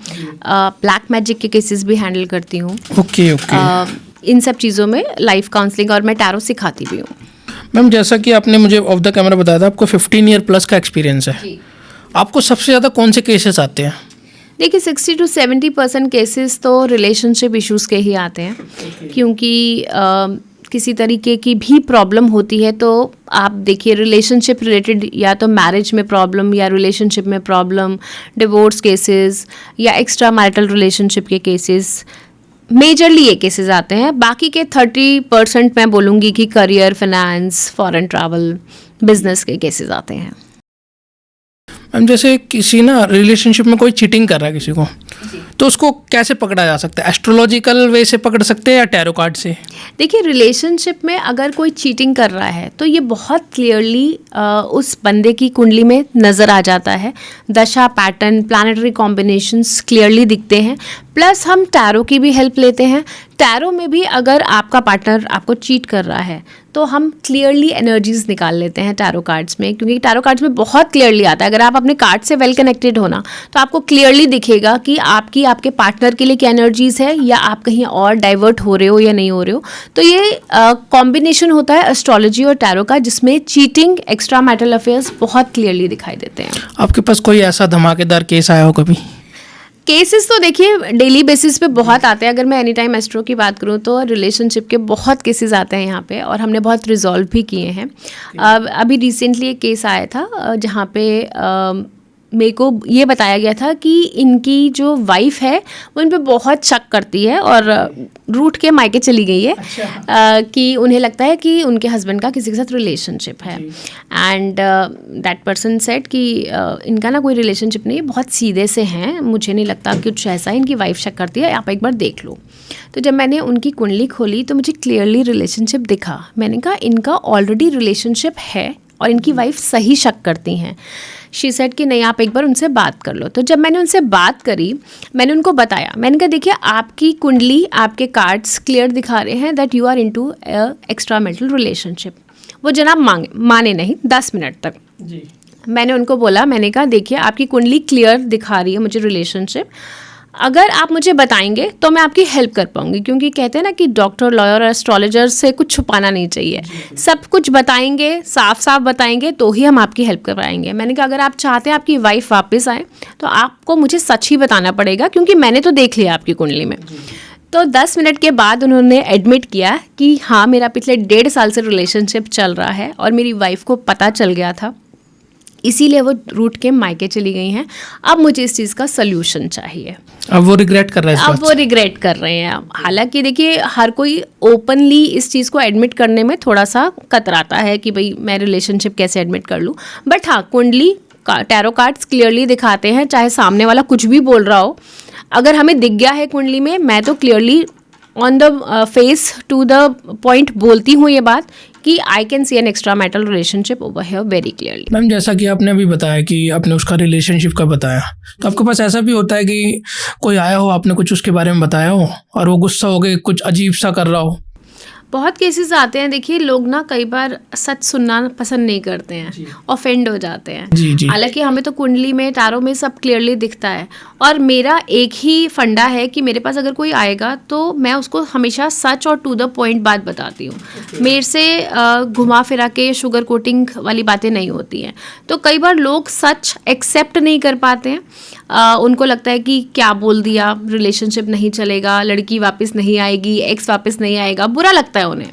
B: ब्लैक मैजिक के केसेस भी हैंडल करती हूँ.
A: Okay okay.
B: इन सब चीज़ों में लाइफ काउंसलिंग, और मैं टैरो सिखाती भी हूँ.
A: मैम, जैसा कि आपने मुझे ऑफ द कैमरा बताया था, आपको 15 ईयर प्लस का एक्सपीरियंस है. आपको सबसे ज़्यादा कौन से केसेस आते हैं?
B: देखिए 60 to 70% केसेस तो रिलेशनशिप इश्यूज़ के ही आते हैं. क्योंकि किसी तरीके की भी प्रॉब्लम होती है तो आप देखिए रिलेशनशिप रिलेटेड, या तो मैरिज में प्रॉब्लम या रिलेशनशिप में प्रॉब्लम, डिवोर्स केसेस या एक्स्ट्रा मैरिटल रिलेशनशिप के केसेस, मेजरली ये केसेस आते हैं. बाकी के 30% मैं बोलूँगी कि career, finance, foreign travel, business के केसेस आते हैं.
A: मैम, जैसे किसी ना रिलेशनशिप में कोई चीटिंग कर रहा है किसी को, तो उसको कैसे पकड़ा जा सकता है? एस्ट्रोलॉजिकल वे से पकड़ सकते हैं या टैरो कार्ड से?
B: देखिए रिलेशनशिप में अगर कोई चीटिंग कर रहा है तो ये बहुत क्लियरली उस बंदे की कुंडली में नज़र आ जाता है. दशा, पैटर्न, प्लानिटरी कॉम्बिनेशंस क्लियरली दिखते हैं. प्लस हम टैरो की भी हेल्प लेते हैं. टैरो में भी अगर आपका पार्टनर आपको चीट कर रहा है तो हम क्लियरली एनर्जीज निकाल लेते हैं टैरो कार्ड्स में, क्योंकि टैरो कार्ड्स में बहुत क्लियरली आता है. अगर आप अपने कार्ड से वेल कनेक्टेड हो ना, तो आपको क्लियरली दिखेगा कि आपके पार्टनर के लिए क्या एनर्जीज है, या आप कहीं और डाइवर्ट हो रहे हो या नहीं हो रहे हो. तो ये कॉम्बिनेशन होता है एस्ट्रोलॉजी और टैरो का, जिसमें चीटिंग, एक्स्ट्रा मैरिटल अफेयर्स बहुत क्लियरली दिखाई देते हैं.
A: आपके पास कोई ऐसा धमाकेदार केस आया हो कभी?
B: केसेस तो देखिए डेली बेसिस पे बहुत आते हैं. अगर मैं एनी टाइम एस्ट्रो की बात करूँ तो रिलेशनशिप के बहुत केसेस आते हैं यहाँ पे, और हमने बहुत रिजॉल्व भी किए हैं. अभी रिसेंटली एक केस आया था जहाँ पे मेरे को ये बताया गया था कि इनकी जो वाइफ है वो इन पे बहुत शक करती है और रूठ के मायके चली गई है. कि उन्हें लगता है कि उनके हस्बैंड का किसी के साथ रिलेशनशिप है. एंड दैट पर्सन सेड कि इनका ना कोई रिलेशनशिप नहीं, बहुत सीधे से हैं, मुझे नहीं लगता कि कुछ ऐसा है, इनकी वाइफ शक करती है, आप एक बार देख लो. तो जब मैंने उनकी कुंडली खोली तो मुझे क्लियरली रिलेशनशिप दिखा. मैंने कहा इनका ऑलरेडी रिलेशनशिप है और इनकी वाइफ सही शक करती हैं. शी सेड कि नहीं, आप एक बार उनसे बात कर लो. तो जब मैंने उनसे बात करी, मैंने उनको बताया, मैंने कहा देखिए आपकी कुंडली, आपके कार्ड्स क्लियर दिखा रहे हैं that you are into extra marital relationship. वो जनाब माने नहीं 10 मिनट तक. जी. मैंने उनको बोला, मैंने कहा देखिए आपकी कुंडली क्लियर दिखा रही है मुझे रिलेशनशिप, अगर आप मुझे बताएंगे तो मैं आपकी हेल्प कर पाऊंगी. क्योंकि कहते हैं ना कि डॉक्टर, लॉयर और एस्ट्रोलॉजर से कुछ छुपाना नहीं चाहिए. सब कुछ बताएंगे, साफ साफ बताएंगे तो ही हम आपकी हेल्प कर पाएंगे. मैंने कहा अगर आप चाहते हैं आपकी वाइफ वापस आए तो आपको मुझे सच ही बताना पड़ेगा, क्योंकि मैंने तो देख लिया आपकी कुंडली में. तो 10 मिनट के बाद उन्होंने एडमिट किया कि हाँ मेरा पिछले 1.5 साल से रिलेशनशिप चल रहा है और मेरी वाइफ को पता चल गया था, इसीलिए वो रूठ के मायके चली गई हैं. अब मुझे इस चीज़ का सल्यूशन चाहिए.
A: अब वो रिग्रेट कर रहे हैं.
B: अब वो रिग्रेट कर रहे हैं. हालांकि देखिए हर कोई ओपनली इस चीज़ को एडमिट करने में थोड़ा सा कतराता है कि भाई मैं रिलेशनशिप कैसे एडमिट कर लूँ. बट हाँ, कुंडली, टैरो कार्ड्स क्लियरली दिखाते हैं, चाहे सामने वाला कुछ भी बोल रहा हो, अगर हमें दिख गया है कुंडली में, मैं तो clearly on the face to the point बोलती हूँ ये बात कि I can see an extra marital relationship over here very clearly.
A: Ma'am, जैसा कि आपने अभी बताया कि आपने उसका रिलेशनशिप का बताया, तो आपके पास ऐसा भी होता है कि कोई आया हो, आपने कुछ उसके बारे में बताया हो और वो गुस्सा हो गए, कुछ अजीब सा कर रहा हो?
B: बहुत केसेस आते हैं. देखिए लोग ना कई बार सच सुनना पसंद नहीं करते हैं, ऑफेंड हो जाते हैं. हालांकि हमें तो कुंडली में, टैरो में सब क्लियरली दिखता है. और मेरा एक ही फंडा है कि मेरे पास अगर कोई आएगा तो मैं उसको हमेशा सच और टू द पॉइंट बात बताती हूँ. मेरे से घुमा फिरा के शुगर कोटिंग वाली बातें नहीं होती हैं. तो कई बार लोग सच एक्सेप्ट नहीं कर पाते हैं. उनको लगता है कि क्या बोल दिया, रिलेशनशिप नहीं चलेगा, लड़की वापस नहीं आएगी, एक्स वापस नहीं आएगा, बुरा लगता है उन्हें.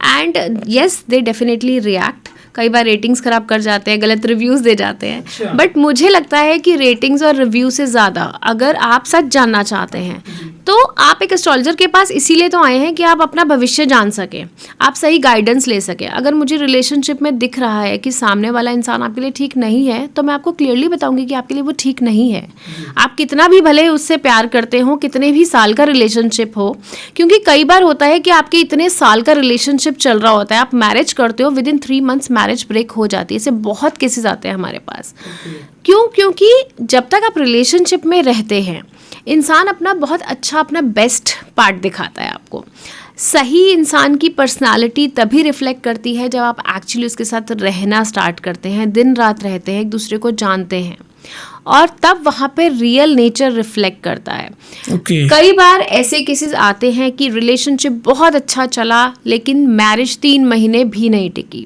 B: And yes, they definitely react. कई बार रेटिंग्स खराब कर जाते हैं, गलत रिव्यूज़ दे जाते हैं. बट मुझे लगता है कि रेटिंग्स और रिव्यू से ज़्यादा अगर आप सच जानना चाहते हैं तो आप एक एस्ट्रोलॉजर के पास इसीलिए तो आए हैं कि आप अपना भविष्य जान सकें, आप सही गाइडेंस ले सकें। अगर मुझे रिलेशनशिप में दिख रहा है कि सामने वाला इंसान आपके लिए ठीक नहीं है, तो मैं आपको क्लियरली बताऊंगी कि आपके लिए वो ठीक नहीं है। आप कितना भी भले उससे प्यार करते हो, कितने भी साल का रिलेशनशिप हो, क्योंकि कई बार होता है कि आपके इतने साल का रिलेशनशिप चल रहा होता है, आप मैरिज करते हो, with in 3 months marriage break हो जाती है। ऐसे बहुत केसेस आते हैं हमारे पास। क्यों? क्योंकि जब तक आप रिलेशनशिप में रहते हैं, इंसान अपना बहुत अच्छा, अपना बेस्ट पार्ट दिखाता है आपको। सही इंसान की पर्सनालिटी तभी रिफ्लेक्ट करती है जब आप एक्चुअली उसके साथ रहना स्टार्ट करते हैं, दिन रात रहते हैं, एक दूसरे को जानते हैं, और तब वहाँ पे रियल नेचर रिफ्लेक्ट करता है। कई बार ऐसे केसेस आते हैं कि रिलेशनशिप बहुत अच्छा चला लेकिन मैरिज 3 महीने भी नहीं टिकी।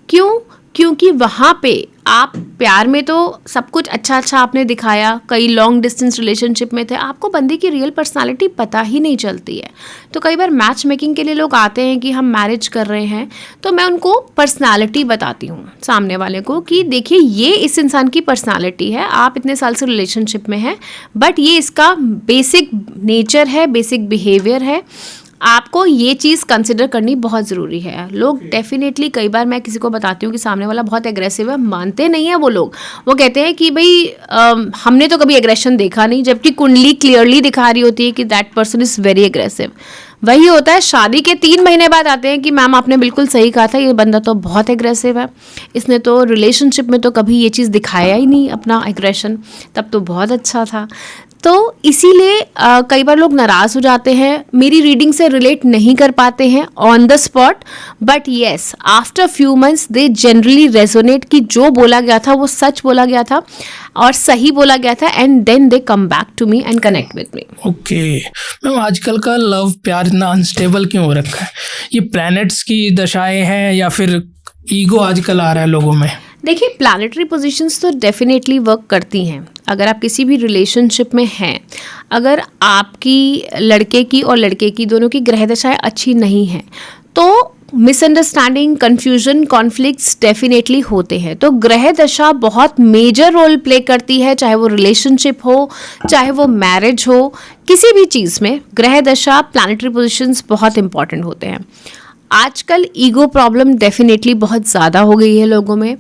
B: क्यों? क्योंकि वहाँ पे आप प्यार में तो सब कुछ अच्छा अच्छा आपने दिखाया, कई लॉन्ग डिस्टेंस रिलेशनशिप में थे, आपको बंदे की रियल पर्सनालिटी पता ही नहीं चलती है। तो कई बार मैच मेकिंग के लिए लोग आते हैं कि हम मैरिज कर रहे हैं, तो मैं उनको पर्सनालिटी बताती हूँ सामने वाले को कि देखिए ये इस इंसान की पर्सनालिटी है, आप इतने साल से रिलेशनशिप में हैं, बट ये इसका बेसिक नेचर है, बेसिक बिहेवियर है, आपको ये चीज़ कंसिडर करनी बहुत ज़रूरी है। लोग डेफिनेटली, कई बार मैं किसी को बताती हूँ कि सामने वाला बहुत एग्रेसिव है, मानते नहीं है वो लोग। वो कहते हैं कि भाई हमने तो कभी एग्रेशन देखा नहीं, जबकि कुंडली क्लियरली दिखा रही होती है कि that person is very aggressive. वही होता है, शादी के 3 महीने बाद आते हैं कि मैम आपने बिल्कुल सही कहा था, ये बंदा तो बहुत एग्रेसिव है, इसने तो रिलेशनशिप में तो कभी ये चीज़ दिखाया ही नहीं अपना एग्रेशन, तब तो बहुत अच्छा था। तो इसीलिए कई बार लोग नाराज़ हो जाते हैं, मेरी रीडिंग से रिलेट नहीं कर पाते हैं on the spot, but yes after few months they generally resonate कि जो बोला गया था वो सच बोला गया था और सही बोला गया था, and then they come back to me and connect with me.
A: Okay ma'am, आजकल का लव प्यार इतना अनस्टेबल क्यों हो रखा है? ये प्लैनेट्स की दशाएं हैं या फिर ईगो आजकल आ रहा है लोगों में?
B: देखिए, प्लानिटरी पोजीशंस तो डेफिनेटली वर्क करती हैं। अगर आप किसी भी रिलेशनशिप में हैं, अगर आपकी लड़के की और लड़के की दोनों की ग्रह दशाएं अच्छी नहीं हैं, तो मिसअंडरस्टैंडिंग, कन्फ्यूजन, कॉन्फ्लिक्ट्स डेफिनेटली होते हैं। तो ग्रह दशा बहुत मेजर रोल प्ले करती है, चाहे वो रिलेशनशिप हो, चाहे वो मैरिज हो, किसी भी चीज़ में ग्रह दशा, प्लानिटरी पोजीशंस बहुत इंपॉर्टेंट होते हैं। आजकल ईगो प्रॉब्लम डेफिनेटली बहुत ज़्यादा हो गई है लोगों में,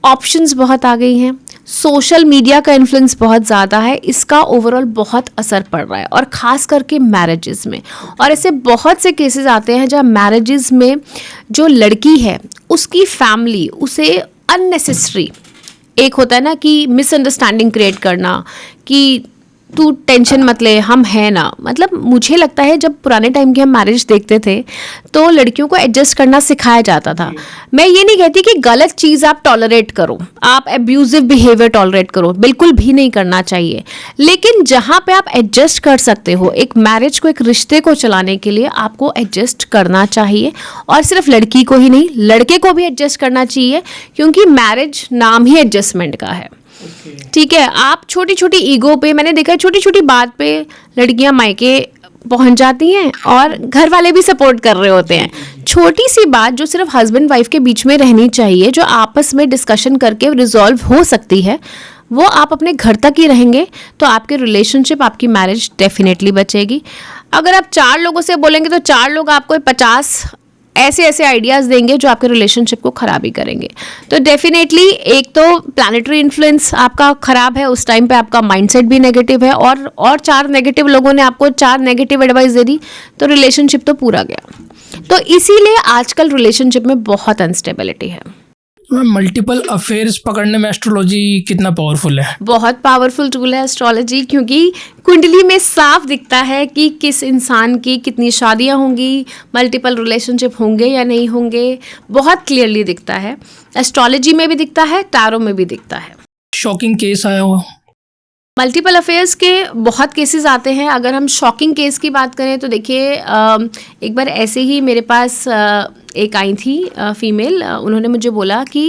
B: ऑप्शंस बहुत आ गई हैं, सोशल मीडिया का इन्फ्लुएंस बहुत ज़्यादा है, इसका ओवरऑल बहुत असर पड़ रहा है, और ख़ास करके मैरिजेस में। और ऐसे बहुत से केसेस आते हैं जहाँ मैरिजेस में जो लड़की है उसकी फैमिली उसे अननेसेसरी, एक होता है ना कि मिसअंडरस्टैंडिंग क्रिएट करना कि तू टेंशन मत ले, हम हैं ना। मतलब मुझे लगता है जब पुराने टाइम की हम मैरिज देखते थे तो लड़कियों को एडजस्ट करना सिखाया जाता था। मैं ये नहीं कहती कि गलत चीज़ आप टॉलरेट करो, आप एब्यूजिव बिहेवियर टॉलरेट करो, बिल्कुल भी नहीं करना चाहिए, लेकिन जहाँ पे आप एडजस्ट कर सकते हो, एक मैरिज को, एक रिश्ते को चलाने के लिए आपको एडजस्ट करना चाहिए। और सिर्फ लड़की को ही नहीं, लड़के को भी एडजस्ट करना चाहिए, क्योंकि मैरिज नाम ही एडजस्टमेंट का है। ठीक है, आप छोटी छोटी ईगो पे, मैंने देखा है छोटी छोटी बात पे लड़कियां मायके पहुंच जाती हैं और घर वाले भी सपोर्ट कर रहे होते हैं। छोटी सी बात जो सिर्फ हस्बैंड वाइफ के बीच में रहनी चाहिए, जो आपस में डिस्कशन करके रिजॉल्व हो सकती है, वो आप अपने घर तक ही रहेंगे तो आपके रिलेशनशिप, आपकी मैरिज डेफिनेटली बचेगी। अगर आप 4 लोगों से बोलेंगे तो 4 लोग आपको 50 ऐसे आइडियाज़ देंगे जो आपके रिलेशनशिप को ख़राब ही करेंगे। तो डेफिनेटली एक तो प्लानिटरी इन्फ्लुएंस आपका ख़राब है, उस टाइम पे आपका माइंडसेट भी नेगेटिव है, और 4 नेगेटिव लोगों ने आपको 4 नेगेटिव एडवाइस दे दी तो रिलेशनशिप तो पूरा गया। तो इसीलिए आजकल रिलेशनशिप में बहुत अनस्टेबिलिटी है।
A: मल्टीपल अफेयर्स पकड़ने में एस्ट्रोलॉजी कितना पावरफुल है? बहुत
B: पावरफुल टूल है एस्ट्रोलॉजी, क्योंकि कुंडली में साफ दिखता है कि किस इंसान की कितनी शादियां होंगी, मल्टीपल रिलेशनशिप होंगे या नहीं होंगे, बहुत क्लियरली दिखता है। एस्ट्रोलॉजी में भी दिखता है, टैरो में भी दिखता है।
A: शॉकिंग केस आया हो?
B: मल्टीपल अफेयर्स के बहुत केसेस आते हैं। अगर हम शॉकिंग केस की बात करें तो देखिए, एक बार ऐसे ही मेरे पास एक आई थी फीमेल, उन्होंने मुझे बोला कि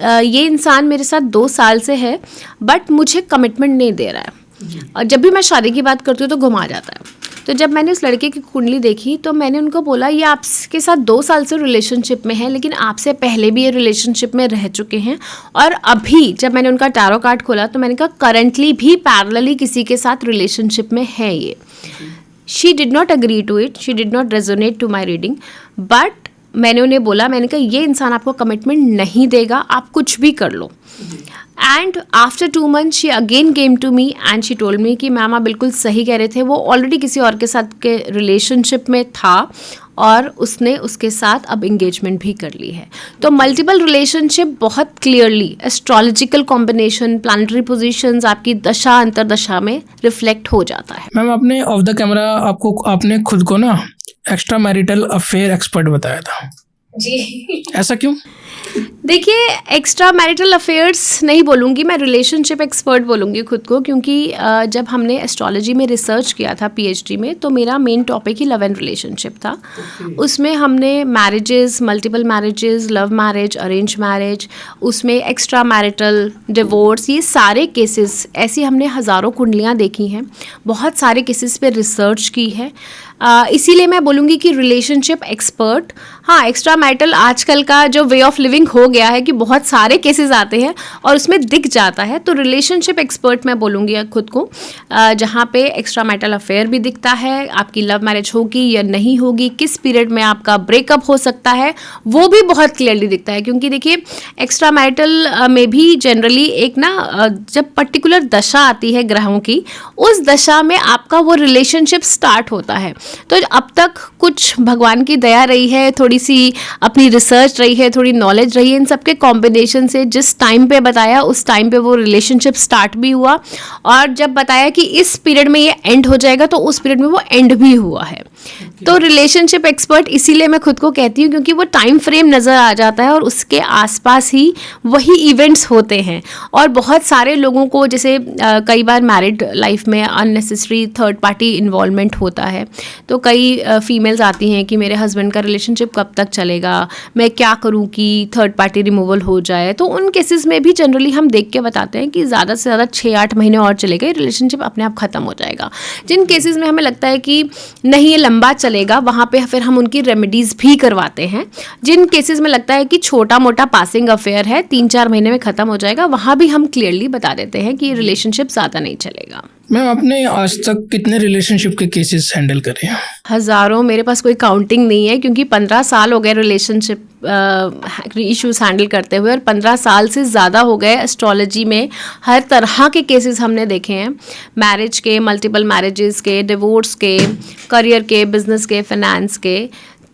B: ये इंसान मेरे साथ 2 साल से है बट मुझे कमिटमेंट नहीं दे रहा है, और जब भी मैं शादी की बात करती हूँ तो घुमा जाता है। तो जब मैंने उस लड़के की कुंडली देखी तो मैंने उनको बोला ये आपके साथ 2 साल से रिलेशनशिप में है, लेकिन आपसे पहले भी ये रिलेशनशिप में रह चुके हैं, और अभी जब मैंने उनका टैरो कार्ड खोला तो मैंने कहा करंटली भी पैरेलली किसी के साथ रिलेशनशिप में है ये। She did not agree to it, she did not resonate to my reading, but मैंने उन्हें बोला, मैंने कहा ये इंसान आपको कमिटमेंट नहीं देगा, आप कुछ भी कर लो। And after 2 months she again came to me and she told me कि मैम आप बिल्कुल सही कह रहे थे, वो ऑलरेडी किसी और के साथ के रिलेशनशिप में था और उसने उसके साथ अब इंगेजमेंट भी कर ली है। तो मल्टीपल रिलेशनशिप बहुत clearly astrological combination, planetary positions, आपकी दशा अंतरदशा में रिफ्लेक्ट हो जाता है।
A: मैम आपने ऑफ द कैमरा आपने खुद को ना एक्स्ट्रा मैरिटल अफेयर एक्सपर्ट बताया था
B: जी।
A: ऐसा क्यों?
B: देखिए, एक्स्ट्रा मैरिटल अफेयर्स नहीं बोलूँगी मैं, रिलेशनशिप एक्सपर्ट बोलूँगी खुद को, क्योंकि जब हमने एस्ट्रोलॉजी में रिसर्च किया था पीएचडी में, तो मेरा main topic he love and relationship था। उसमें हमने marriages, multiple marriages, love marriage, arrange marriage, उसमें एक्स्ट्रा मैरिटल, डिवोर्स, ये सारे केसेस, ऐसी हमने हज़ारों कुंडलियाँ देखी हैं, बहुत सारे केसेस पे रिसर्च की है। इसीलिए मैं बोलूँगी कि रिलेशनशिप एक्सपर्ट। हाँ, एक्स्ट्रा मैरिटल आजकल का जो वे ऑफ लिविंग हो गया है कि बहुत सारे केसेस आते हैं और उसमें दिख जाता है, तो रिलेशनशिप एक्सपर्ट मैं बोलूँगी खुद को, जहाँ पे एक्स्ट्रा मैरिटल अफेयर भी दिखता है, आपकी लव मैरिज होगी या नहीं होगी, किस पीरियड में आपका ब्रेकअप हो सकता है, वो भी बहुत क्लियरली दिखता है। क्योंकि देखिए, एक्स्ट्रा मैरिटल में भी जनरली एक ना जब पर्टिकुलर दशा आती है ग्रहों की, उस दशा में आपका वो रिलेशनशिप स्टार्ट होता है। तो अब तक कुछ भगवान की दया रही है, थोड़ी सी अपनी रिसर्च रही है, थोड़ी नॉलेज रही है, इन सब के कॉम्बिनेशन से जिस टाइम पे बताया उस टाइम पे वो रिलेशनशिप स्टार्ट भी हुआ, और जब बताया कि इस पीरियड में ये एंड हो जाएगा तो उस पीरियड में वो एंड भी हुआ है। तो रिलेशनशिप एक्सपर्ट इसीलिए मैं खुद को कहती हूँ, क्योंकि वो टाइम फ्रेम नज़र आ जाता है और उसके आसपास ही वही इवेंट्स होते हैं। और बहुत सारे लोगों को, जैसे कई बार मैरिड लाइफ में अननेसेसरी थर्ड पार्टी इन्वॉल्वमेंट होता है, तो कई फीमेल्स आती हैं कि मेरे हस्बैंड का रिलेशनशिप कब तक चलेगा, मैं क्या करूं कि थर्ड पार्टी रिमूवल हो जाए। तो उन केसेस में भी जनरली हम देख के बताते हैं कि ज़्यादा से ज़्यादा 6-8 महीने और चलेगा, रिलेशनशिप अपने आप ख़त्म हो जाएगा। जिन केसेस में हमें लगता है कि नहीं ये लंबा चलेगा, वहाँ पे फिर हम उनकी रेमेडीज़ भी करवाते हैं। जिन केसेस में लगता है कि छोटा मोटा पासिंग अफेयर है, 3-4 महीने में ख़त्म हो जाएगा, वहाँ भी हम क्लियरली बता देते हैं कि रिलेशनशिप ज़्यादा नहीं चलेगा।
A: मैम आपने आज तक कितने रिलेशनशिप के केसेस हैंडल करे हैं?
B: हज़ारों, मेरे पास कोई काउंटिंग नहीं है, क्योंकि 15 साल हो गए रिलेशनशिप इश्यूज हैंडल करते हुए, और 15 साल से ज़्यादा हो गए एस्ट्रोलॉजी में हर तरह के केसेस हमने देखे हैं, मैरिज के, मल्टीपल मैरिजेस के, डिवोर्स के, करियर के, बिजनेस के, फाइनेंस के।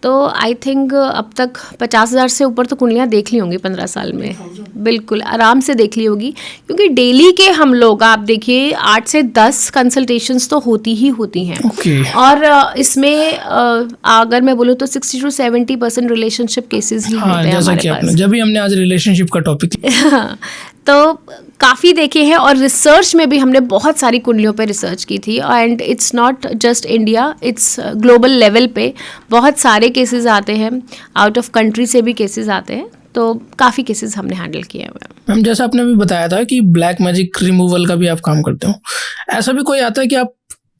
B: तो आई थिंक अब तक 50,000 से ऊपर तो कुंडलियाँ देख ली होंगी 15 साल में, बिल्कुल आराम से देख ली होगी। क्योंकि डेली के हम लोग, आप देखिए 8 से 10 कंसल्टेशंस तो होती ही होती हैं। और इसमें अगर मैं बोलूँ तो 60 to 70% रिलेशनशिप केसेस ही होते हैं हमारे पास।
A: जब भी हमने आज रिलेशनशिप का टॉपिक
B: तो काफ़ी देखे हैं, और रिसर्च में भी हमने बहुत सारी कुंडलियों पे रिसर्च की थी, and it's not just India, it's global level पे बहुत सारे केसेस आते हैं, आउट ऑफ कंट्री से भी केसेस आते हैं, तो काफ़ी केसेस हमने हैंडल किए हुए हैं।
A: मैम जैसा आपने भी बताया था कि ब्लैक मैजिक रिमूवल का भी आप काम करते हो, ऐसा भी कोई आता है कि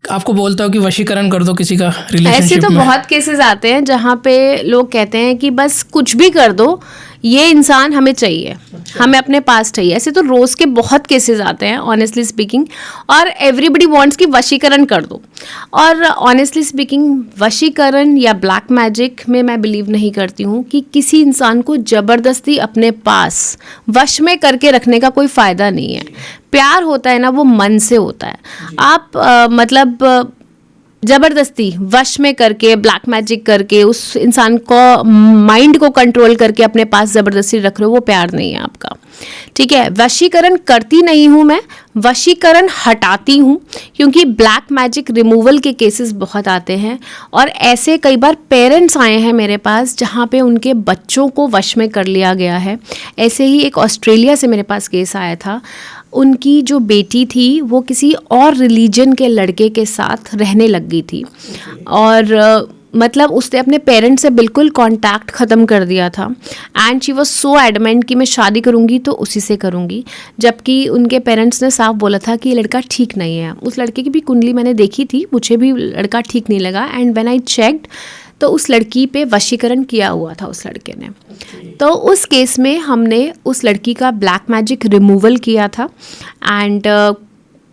A: आपको बोलता हो कि वशीकरण कर दो किसी का रिलेशनशिप
B: ऐसे तो
A: में?
B: बहुत केसेस आते हैं जहाँ पे लोग कहते हैं कि बस कुछ भी कर दो, ये इंसान हमें चाहिए, हमें अपने पास चाहिए। ऐसे तो रोज़ के बहुत केसेस आते हैं ऑनेस्टली स्पीकिंग, और एवरीबडी वांट्स कि वशीकरण कर दो। और ऑनेस्टली स्पीकिंग वशीकरण या ब्लैक मैजिक में मैं बिलीव नहीं करती हूँ कि किसी इंसान को ज़बरदस्ती अपने पास वश में करके रखने का कोई फ़ायदा नहीं है। प्यार होता है ना, वो मन से होता है। आप मतलब ज़बरदस्ती वश में करके, ब्लैक मैजिक करके, उस इंसान को माइंड को कंट्रोल करके अपने पास ज़बरदस्ती रख रहे हो, वो प्यार नहीं है आपका। ठीक है, वशीकरण करती नहीं हूँ मैं, वशीकरण हटाती हूँ, क्योंकि ब्लैक मैजिक रिमूवल के केसेस बहुत आते हैं, और ऐसे कई बार पेरेंट्स आए हैं मेरे पास जहाँ पे उनके बच्चों को वश में कर लिया गया है। ऐसे ही एक ऑस्ट्रेलिया से मेरे पास केस आया था, उनकी जो बेटी थी वो किसी और रिलीजन के लड़के के साथ रहने लग गई थी, और मतलब उसने अपने पेरेंट्स से बिल्कुल कांटेक्ट ख़त्म कर दिया था and she was so adamant कि मैं शादी करूँगी तो उसी से करूँगी, जबकि उनके पेरेंट्स ने साफ बोला था कि ये लड़का ठीक नहीं है। उस लड़के की भी कुंडली मैंने देखी थी, मुझे भी लड़का ठीक नहीं लगा एंड व्हेन आई चेक्ड तो उस लड़की पे वशीकरण किया हुआ था उस लड़के ने। तो उस केस में हमने उस लड़की का ब्लैक मैजिक रिमूवल किया था एंड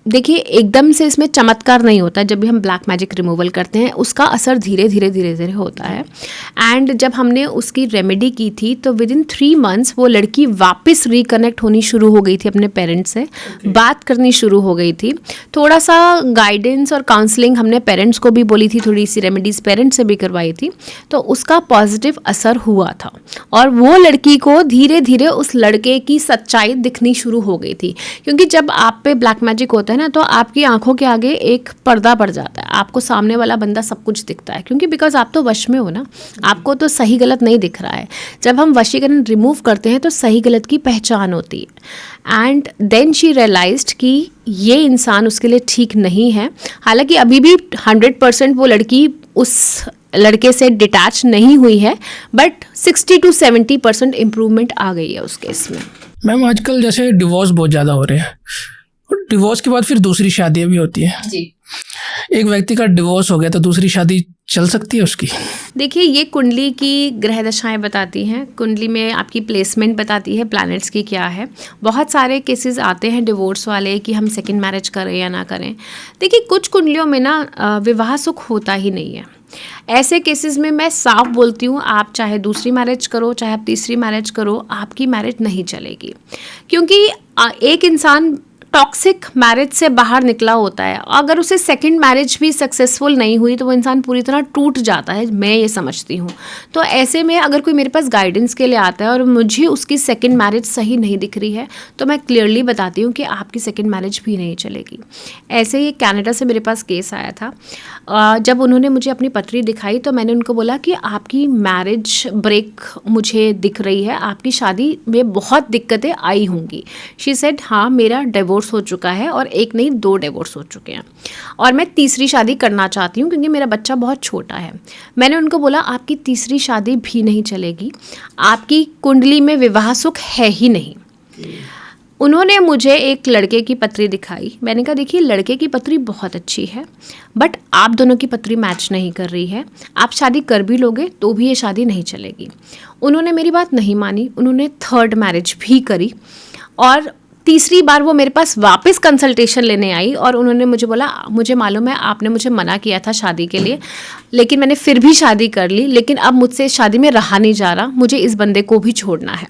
B: देखिए एकदम से इसमें चमत्कार नहीं होता। जब भी हम ब्लैक मैजिक रिमूवल करते हैं उसका असर धीरे धीरे होता है एंड जब हमने उसकी रेमेडी की थी तो विद इन 3 months वो लड़की वापस रिकनेक्ट होनी शुरू हो गई थी अपने पेरेंट्स से, बात करनी शुरू हो गई थी। थोड़ा सा गाइडेंस और काउंसलिंग हमने पेरेंट्स को भी बोली थी, थोड़ी सी रेमेडीज़ पेरेंट्स से भी करवाई थी, तो उसका पॉजिटिव असर हुआ था और वो लड़की को धीरे धीरे उस लड़के की सच्चाई दिखनी शुरू हो गई थी। क्योंकि जब आप पे ब्लैक मैजिक होता है ना तो आपकी आंखों के आगे एक पर्दा पड़ जाता है, आपको सामने वाला बंदा सब कुछ दिखता है, क्योंकि बिकॉज आप तो वश में हो ना, आपको तो सही गलत नहीं दिख रहा है। जब हम वशीकरण रिमूव करते हैं तो सही गलत की पहचान होती है एंड देन शी रियलाइज्ड कि ये इंसान उसके लिए ठीक नहीं है। हालांकि अभी भी 100% वो लड़की उस लड़के से डिटैच नहीं हुई है, बट 60 to 70% इम्प्रूवमेंट आ गई है उस केस में।
A: मैम आजकल जैसे डिवोर्स बहुत ज़्यादा हो रहे हैं और डिवोर्स के बाद फिर दूसरी शादियाँ भी होती हैं
B: जी।
A: एक व्यक्ति का डिवोर्स हो गया तो दूसरी शादी चल सकती है उसकी?
B: देखिए ये कुंडली की ग्रह दशाएं बताती हैं, कुंडली में आपकी प्लेसमेंट बताती है प्लैनेट्स की क्या है। बहुत सारे केसेस आते हैं डिवोर्स वाले कि हम सेकंड मैरिज करें या ना करें। देखिए कुछ कुंडलियों में ना विवाह सुख होता ही नहीं है। ऐसे केसेस में मैं साफ बोलती हूँ, आप चाहे दूसरी मैरिज करो चाहे आप तीसरी मैरिज करो, आपकी मैरिज नहीं चलेगी। क्योंकि एक इंसान टॉक्सिक मैरिज से बाहर निकला होता है, अगर उसे सेकंड मैरिज भी सक्सेसफुल नहीं हुई तो वो इंसान पूरी तरह टूट जाता है, मैं ये समझती हूँ। तो ऐसे में अगर कोई मेरे पास गाइडेंस के लिए आता है और मुझे उसकी सेकंड मैरिज सही नहीं दिख रही है तो मैं क्लियरली बताती हूँ कि आपकी सेकंड मैरिज भी नहीं चलेगी। ऐसे ही कनाडा से मेरे पास केस आया था, जब उन्होंने मुझे अपनी पत्री दिखाई तो मैंने उनको बोला कि आपकी मैरिज ब्रेक मुझे दिख रही है, आपकी शादी में बहुत दिक्कतें आई होंगी। शी सेड हाँ मेरा डिवोर्स हो चुका है और एक नहीं 2 डिवोर्स हो चुके हैं और मैं तीसरी शादी करना चाहती हूँ क्योंकि मेरा बच्चा बहुत छोटा है। मैंने उनको बोला आपकी तीसरी शादी भी नहीं चलेगी, आपकी कुंडली में विवाह सुख है ही नहीं। उन्होंने मुझे एक लड़के की पत्री दिखाई, मैंने कहा देखिए लड़के की पत्री बहुत अच्छी है बट आप दोनों की पत्री मैच नहीं कर रही है, आप शादी कर भी लोगे तो भी ये शादी नहीं चलेगी। उन्होंने मेरी बात नहीं मानी, उन्होंने 3rd मैरिज भी करी और तीसरी बार वो मेरे पास वापस कंसल्टेशन लेने आई और उन्होंने मुझे बोला मुझे मालूम है आपने मुझे मना किया था शादी के लिए, लेकिन मैंने फिर भी शादी कर ली, लेकिन अब मुझसे शादी में रहा नहीं जा रहा, मुझे इस बंदे को भी छोड़ना है।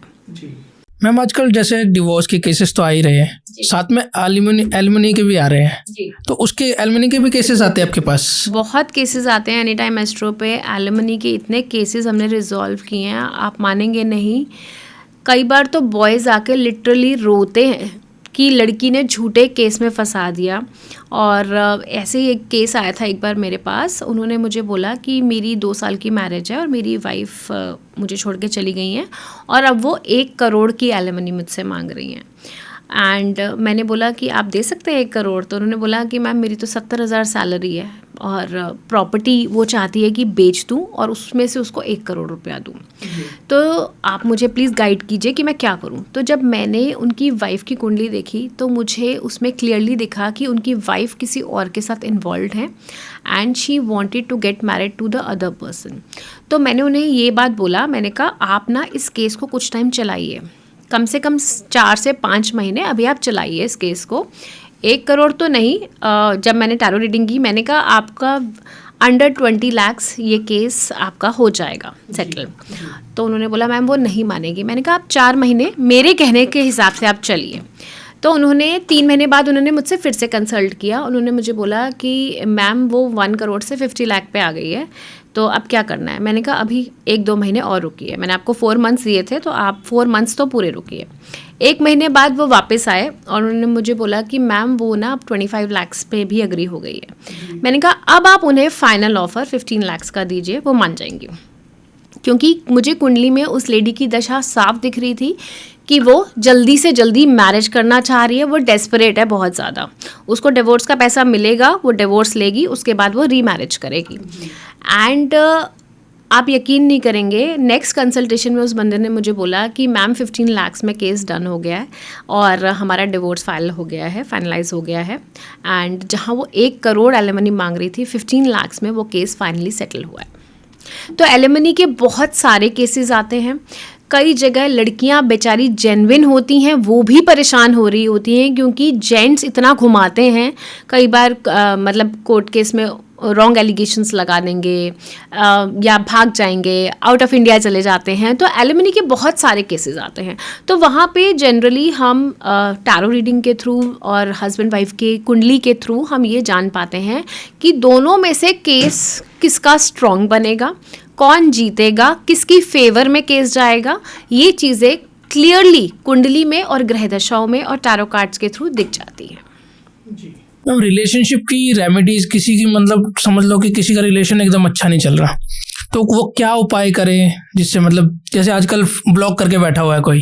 A: मैम आजकल जैसे डिवोर्स के केसेस तो आ ही रहे हैं, साथ में एलिमनी के भी आ रहे हैं, तो उसके एलिमनी के भी केसेस आते हैं आपके पास?
B: बहुत केसेस आते हैं एनी टाइम एस्ट्रो पे। एलिमनी के इतने केसेस हमने रिजॉल्व किए हैं आप मानेंगे नहीं। कई बार तो बॉयज़ आके लिटरली रोते हैं कि लड़की ने झूठे केस में फंसा दिया। और ऐसे ही एक केस आया था एक बार मेरे पास, उन्होंने मुझे बोला कि मेरी 2 साल की मैरिज है और मेरी वाइफ मुझे छोड़ के चली गई हैं और अब वो 1 करोड़ की एलिमनी मुझसे मांग रही हैं। एंड मैंने बोला कि आप दे सकते हैं 1 करोड़? तो उन्होंने बोला कि मैम मेरी तो 70,000 सैलरी है और प्रॉपर्टी वो चाहती है कि बेच दूँ और उसमें से उसको 1 करोड़ रुपया दूँ, तो आप मुझे प्लीज़ गाइड कीजिए कि मैं क्या करूँ। तो जब मैंने उनकी वाइफ की कुंडली देखी तो मुझे उसमें क्लियरली दिखा कि उनकी वाइफ किसी और के साथ इन्वॉल्व है and she wanted to get married to the other person. तो मैंने उन्हें ये बात बोला, मैंने कहा आप ना इस केस को कुछ टाइम चलाइए, कम से कम 4 से 5 महीने अभी आप चलाइए इस केस को। 1 करोड़ तो नहीं, जब मैंने टैरो रीडिंग की मैंने कहा आपका अंडर 20 lakhs ये केस आपका हो जाएगा सेटल। तो उन्होंने बोला मैम वो नहीं मानेगी। मैंने कहा आप 4 महीने मेरे कहने के हिसाब से आप चलिए। तो उन्होंने 3 महीने बाद उन्होंने मुझसे फिर से कंसल्ट किया, उन्होंने मुझे बोला कि मैम वो 1 करोड़ से 50 लाख पे आ गई है, तो अब क्या करना है। मैंने कहा अभी 1-2 महीने और रुकिए, मैंने आपको 4 months दिए थे तो आप 4 months तो पूरे रुकिए। 1 महीने बाद वो वापस आए और उन्होंने मुझे बोला कि मैम वो ना अब 25 lakhs पे भी एग्री हो गई है। मैंने कहा अब आप उन्हें फाइनल ऑफर 15 lakhs का दीजिए, वो मान जाएंगी। क्योंकि मुझे कुंडली में उस लेडी की दशा साफ दिख रही थी कि वो जल्दी से जल्दी मैरिज करना चाह रही है, वो डेस्परेट है बहुत ज़्यादा। उसको डिवोर्स का पैसा मिलेगा, वो डिवोर्स लेगी, उसके बाद वो रीमैरिज करेगी। एंड आप यकीन नहीं करेंगे, नेक्स्ट कंसल्टेशन में उस बंदे ने मुझे बोला कि मैम 15 लाख में केस डन हो गया है और हमारा डिवोर्स फाइल हो गया है, फाइनलाइज हो गया है। एंड जहाँ वो 1 करोड़ एलिमनी मांग रही थी, 15 लाख में वो केस फाइनली सेटल हुआ है। तो एलिमनी के बहुत सारे केसेस आते हैं। कई जगह लड़कियां बेचारी जेन्युइन होती हैं, वो भी परेशान हो रही होती हैं क्योंकि जेंट्स इतना घुमाते हैं। कई बार मतलब कोर्ट केस में रॉन्ग एलिगेशंस लगा देंगे या भाग जाएंगे, आउट ऑफ इंडिया चले जाते हैं। तो एलिमनी के बहुत सारे केसेस आते हैं। तो वहाँ पे जनरली हम टैरो रीडिंग के थ्रू और हस्बैंड वाइफ के कुंडली के थ्रू हम ये जान पाते हैं कि दोनों में से केस किसका स्ट्रॉन्ग बनेगा, कौन जीतेगा, किसकी फेवर में केस जाएगा। ये चीज़ें क्लियरली कुंडली में और ग्रह दशाओं में और टैरो कार्ड्स के थ्रू दिख जाती हैं।
A: जी मैम, रिलेशनशिप की रेमेडीज, किसी की मतलब समझ लो कि किसी का रिलेशन एकदम अच्छा नहीं चल रहा, तो वो क्या उपाय करे जिससे मतलब जैसे आजकल ब्लॉक करके बैठा हुआ है कोई,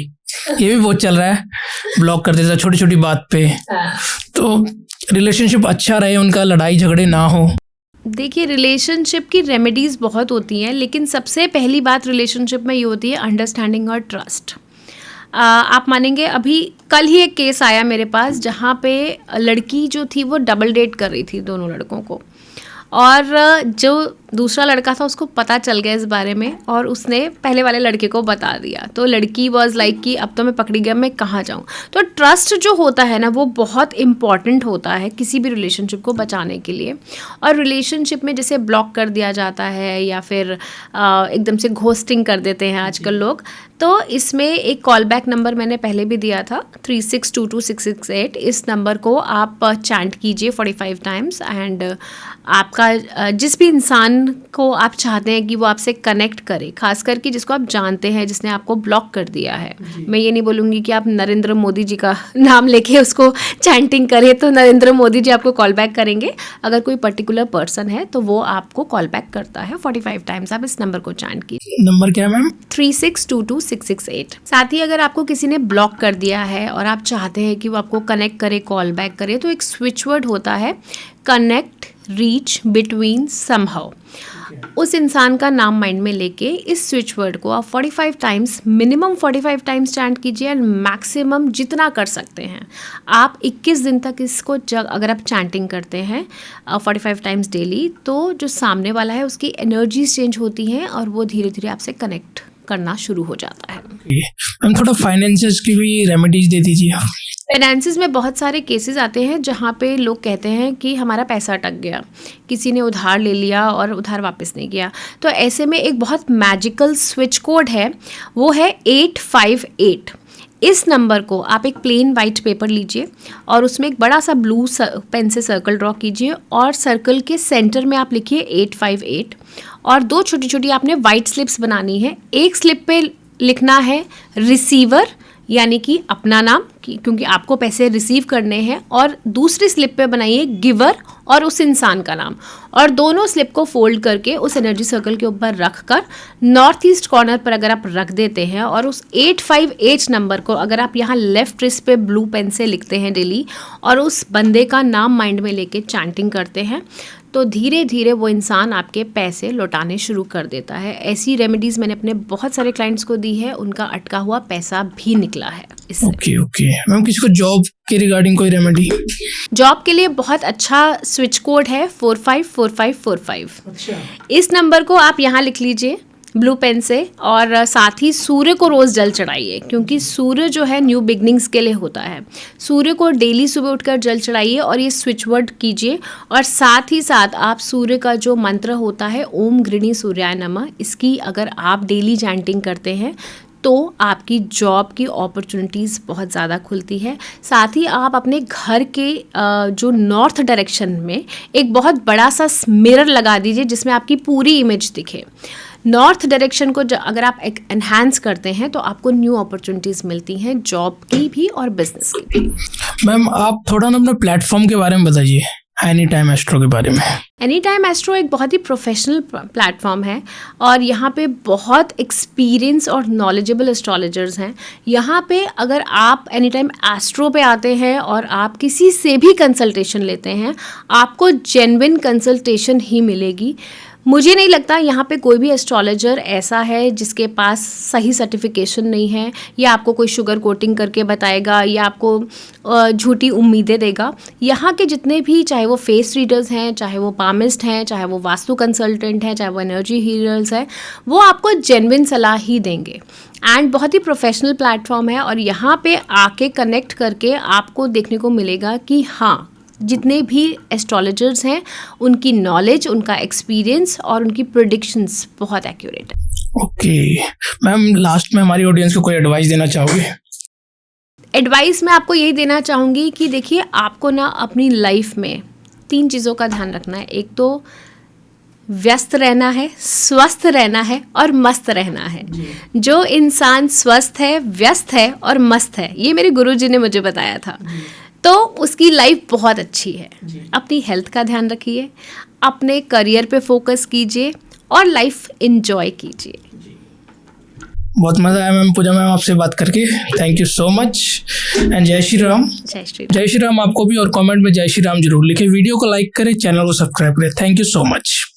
A: ये भी बहुत चल रहा है, ब्लॉक कर देता है छोटी छोटी बात पे, तो रिलेशनशिप अच्छा रहे, उनका लड़ाई झगड़े ना हो।
B: देखिए, रिलेशनशिप की रेमेडीज़ बहुत होती हैं, लेकिन सबसे पहली बात रिलेशनशिप में ये होती है अंडरस्टैंडिंग और ट्रस्ट। आप मानेंगे, अभी कल ही एक केस आया मेरे पास जहाँ पे लड़की जो थी वो डबल डेट कर रही थी दोनों लड़कों को, और जो दूसरा लड़का था उसको पता चल गया इस बारे में और उसने पहले वाले लड़के को बता दिया। तो लड़की वाज लाइक कि अब तो मैं पकड़ी गया, मैं कहाँ जाऊँ। तो ट्रस्ट जो होता है ना, वो बहुत इम्पॉर्टेंट होता है किसी भी रिलेशनशिप को बचाने के लिए। और रिलेशनशिप में जैसे ब्लॉक कर दिया जाता है या फिर एकदम से घोस्टिंग कर देते हैं आजकल लोग, तो इसमें एक कॉल बैक नंबर मैंने पहले भी दिया था 36226668। इस नंबर को आप चैंट कीजिए 45 टाइम्स एंड आपका जिस भी इंसान को आप चाहते हैं कि वो आपसे कनेक्ट करे, खास करके जिसको आप जानते हैं जिसने आपको ब्लॉक कर दिया है। मैं ये नहीं बोलूँगी कि आप नरेंद्र मोदी जी का नाम लेके उसको चैंटिंग करें तो नरेंद्र मोदी जी आपको कॉल बैक करेंगे। अगर कोई पर्टिकुलर पर्सन है तो वो आपको कॉल बैक करता है 45 टाइम्स। आप इस नंबर को चैंट कीजिए।
A: नंबर क्या है मैम?
B: 36226668। साथ ही अगर आपको किसी ने ब्लॉक कर दिया है और आप चाहते हैं कि वो आपको कनेक्ट करे, कॉल बैक करे, तो एक स्विच वर्ड होता है कनेक्ट, रीच, बिटवीन, समहाउ। उस इंसान का नाम माइंड में लेके इस स्विच वर्ड को आप 45 टाइम्स, मिनिमम 45 टाइम्स चैंट कीजिए एंड मैक्सिमम जितना कर सकते हैं आप 21 दिन तक इसको अगर आप चैंटिंग करते हैं 45 टाइम्स डेली, तो जो सामने वाला है उसकी एनर्जीज चेंज होती हैं और वो धीरे धीरे आपसे कनेक्ट करना शुरू हो जाता है।
A: मैम थोड़ा फाइनेंसेस की भी रेमेडीज दे दीजिए।
B: फाइनेंसिस में बहुत सारे केसेस आते हैं जहाँ पे लोग कहते हैं कि हमारा पैसा अटक गया, किसी ने उधार ले लिया और उधार वापस नहीं किया। तो ऐसे में एक बहुत मैजिकल स्विच कोड है, वो है 858। इस नंबर को आप एक प्लेन वाइट पेपर लीजिए और उसमें एक बड़ा सा ब्लू पेन से सर्कल ड्रॉ कीजिए और सर्कल के सेंटर में आप लिखिए 858 और 2 छोटी छोटी आपने वाइट स्लिप्स बनानी है। एक स्लिप पे लिखना है रिसीवर यानी कि अपना नाम, क्योंकि आपको पैसे रिसीव करने हैं, और दूसरी स्लिप पे बनाइए गिवर और उस इंसान का नाम, और दोनों स्लिप को फोल्ड करके उस एनर्जी सर्कल के ऊपर रख कर नॉर्थ ईस्ट कॉर्नर पर अगर आप रख देते हैं और उस 858 नंबर को अगर आप यहाँ लेफ्ट रिस्ट पे ब्लू पेन से लिखते हैं डेली और उस बंदे का नाम माइंड में लेके चैंटिंग करते हैं, तो धीरे धीरे वो इंसान आपके पैसे लौटाने शुरू कर देता है। ऐसी रेमेडीज़ मैंने अपने बहुत सारे क्लाइंट्स को दी है, उनका अटका हुआ पैसा भी निकला है इससे।
A: ओके मैम, किसी को जॉब के रिगार्डिंग कोई रेमेडी?
B: जॉब के लिए बहुत अच्छा स्विच कोड है 454545।
A: अच्छा।
B: इस नंबर को आप यहाँ लिख लीजिए ब्लू पेन से, और साथ ही सूर्य को रोज़ जल चढ़ाइए, क्योंकि सूर्य जो है न्यू बिगनिंग्स के लिए होता है। सूर्य को डेली सुबह उठकर जल चढ़ाइए और ये स्विच वर्ड कीजिए, और साथ ही साथ आप सूर्य का जो मंत्र होता है ओम गृणी सूर्याय नमः, इसकी अगर आप डेली चैंटिंग करते हैं तो आपकी जॉब की अपॉर्चुनिटीज़ बहुत ज़्यादा खुलती है। साथ ही आप अपने घर के जो नॉर्थ डायरेक्शन में एक बहुत बड़ा सा मिरर लगा दीजिए जिसमें आपकी पूरी इमेज दिखे। नॉर्थ डायरेक्शन को अगर आप एनहांस करते हैं तो आपको न्यू अपॉर्चुनिटीज़ मिलती हैं, जॉब की भी और बिजनेस की भी।
A: मैम आप थोड़ा ना अपने प्लेटफॉर्म के बारे में बताइए, एनी टाइम एस्ट्रो के बारे में।
B: एनी टाइम एस्ट्रो एक बहुत ही प्रोफेशनल प्लेटफॉर्म है और यहाँ पे बहुत एक्सपीरियंस और नॉलेजेबल एस्ट्रोलॉजर्स हैं। यहाँ पे अगर आप एनी टाइम एस्ट्रो पे आते हैं और आप किसी से भी कंसल्टेशन लेते हैं, आपको जेन्युइन कंसल्टेशन ही मिलेगी। मुझे नहीं लगता यहाँ पे कोई भी एस्ट्रोलॉजर ऐसा है जिसके पास सही सर्टिफिकेशन नहीं है, या आपको कोई शुगर कोटिंग करके बताएगा, या आपको झूठी उम्मीदें देगा। यहाँ के जितने भी, चाहे वो फेस रीडर्स हैं, चाहे वो पामिस्ट हैं, चाहे वो वास्तु कंसल्टेंट हैं, चाहे वो एनर्जी हीलर्स हैं, वो आपको जेन्युइन सलाह ही देंगे। एंड बहुत ही प्रोफेशनल प्लेटफॉर्म है, और यहाँ पे आके कनेक्ट करके आपको देखने को मिलेगा कि हाँ, जितने भी एस्ट्रोलॉजर्स हैं उनकी नॉलेज, उनका एक्सपीरियंस और उनकी प्रेडिक्शंस बहुत एक्यूरेट है।
A: ओके मैम, लास्ट में हमारी ऑडियंस को कोई एडवाइस देना चाहोगे?
B: एडवाइस मैं आपको यही देना चाहूँगी कि देखिए, आपको ना अपनी लाइफ में 3 चीज़ों का ध्यान रखना है। एक तो व्यस्त रहना है, स्वस्थ रहना है और मस्त रहना है। जो इंसान स्वस्थ है, व्यस्त है और मस्त है, ये मेरे गुरुजी ने मुझे बताया था, तो उसकी लाइफ बहुत अच्छी है। अपनी हेल्थ का ध्यान रखिए, अपने करियर पे फोकस कीजिए और लाइफ एंजॉय कीजिए।
A: बहुत मज़ा आया मैम, पूजा मैम आपसे बात करके। Thank you so much and जय श्री राम।
B: जय श्री राम।
A: जय श्री राम आपको भी, और कमेंट में जय श्री राम जरूर लिखें। वीडियो को लाइक करें, चैनल को सब्सक्राइब करें। Thank you so much.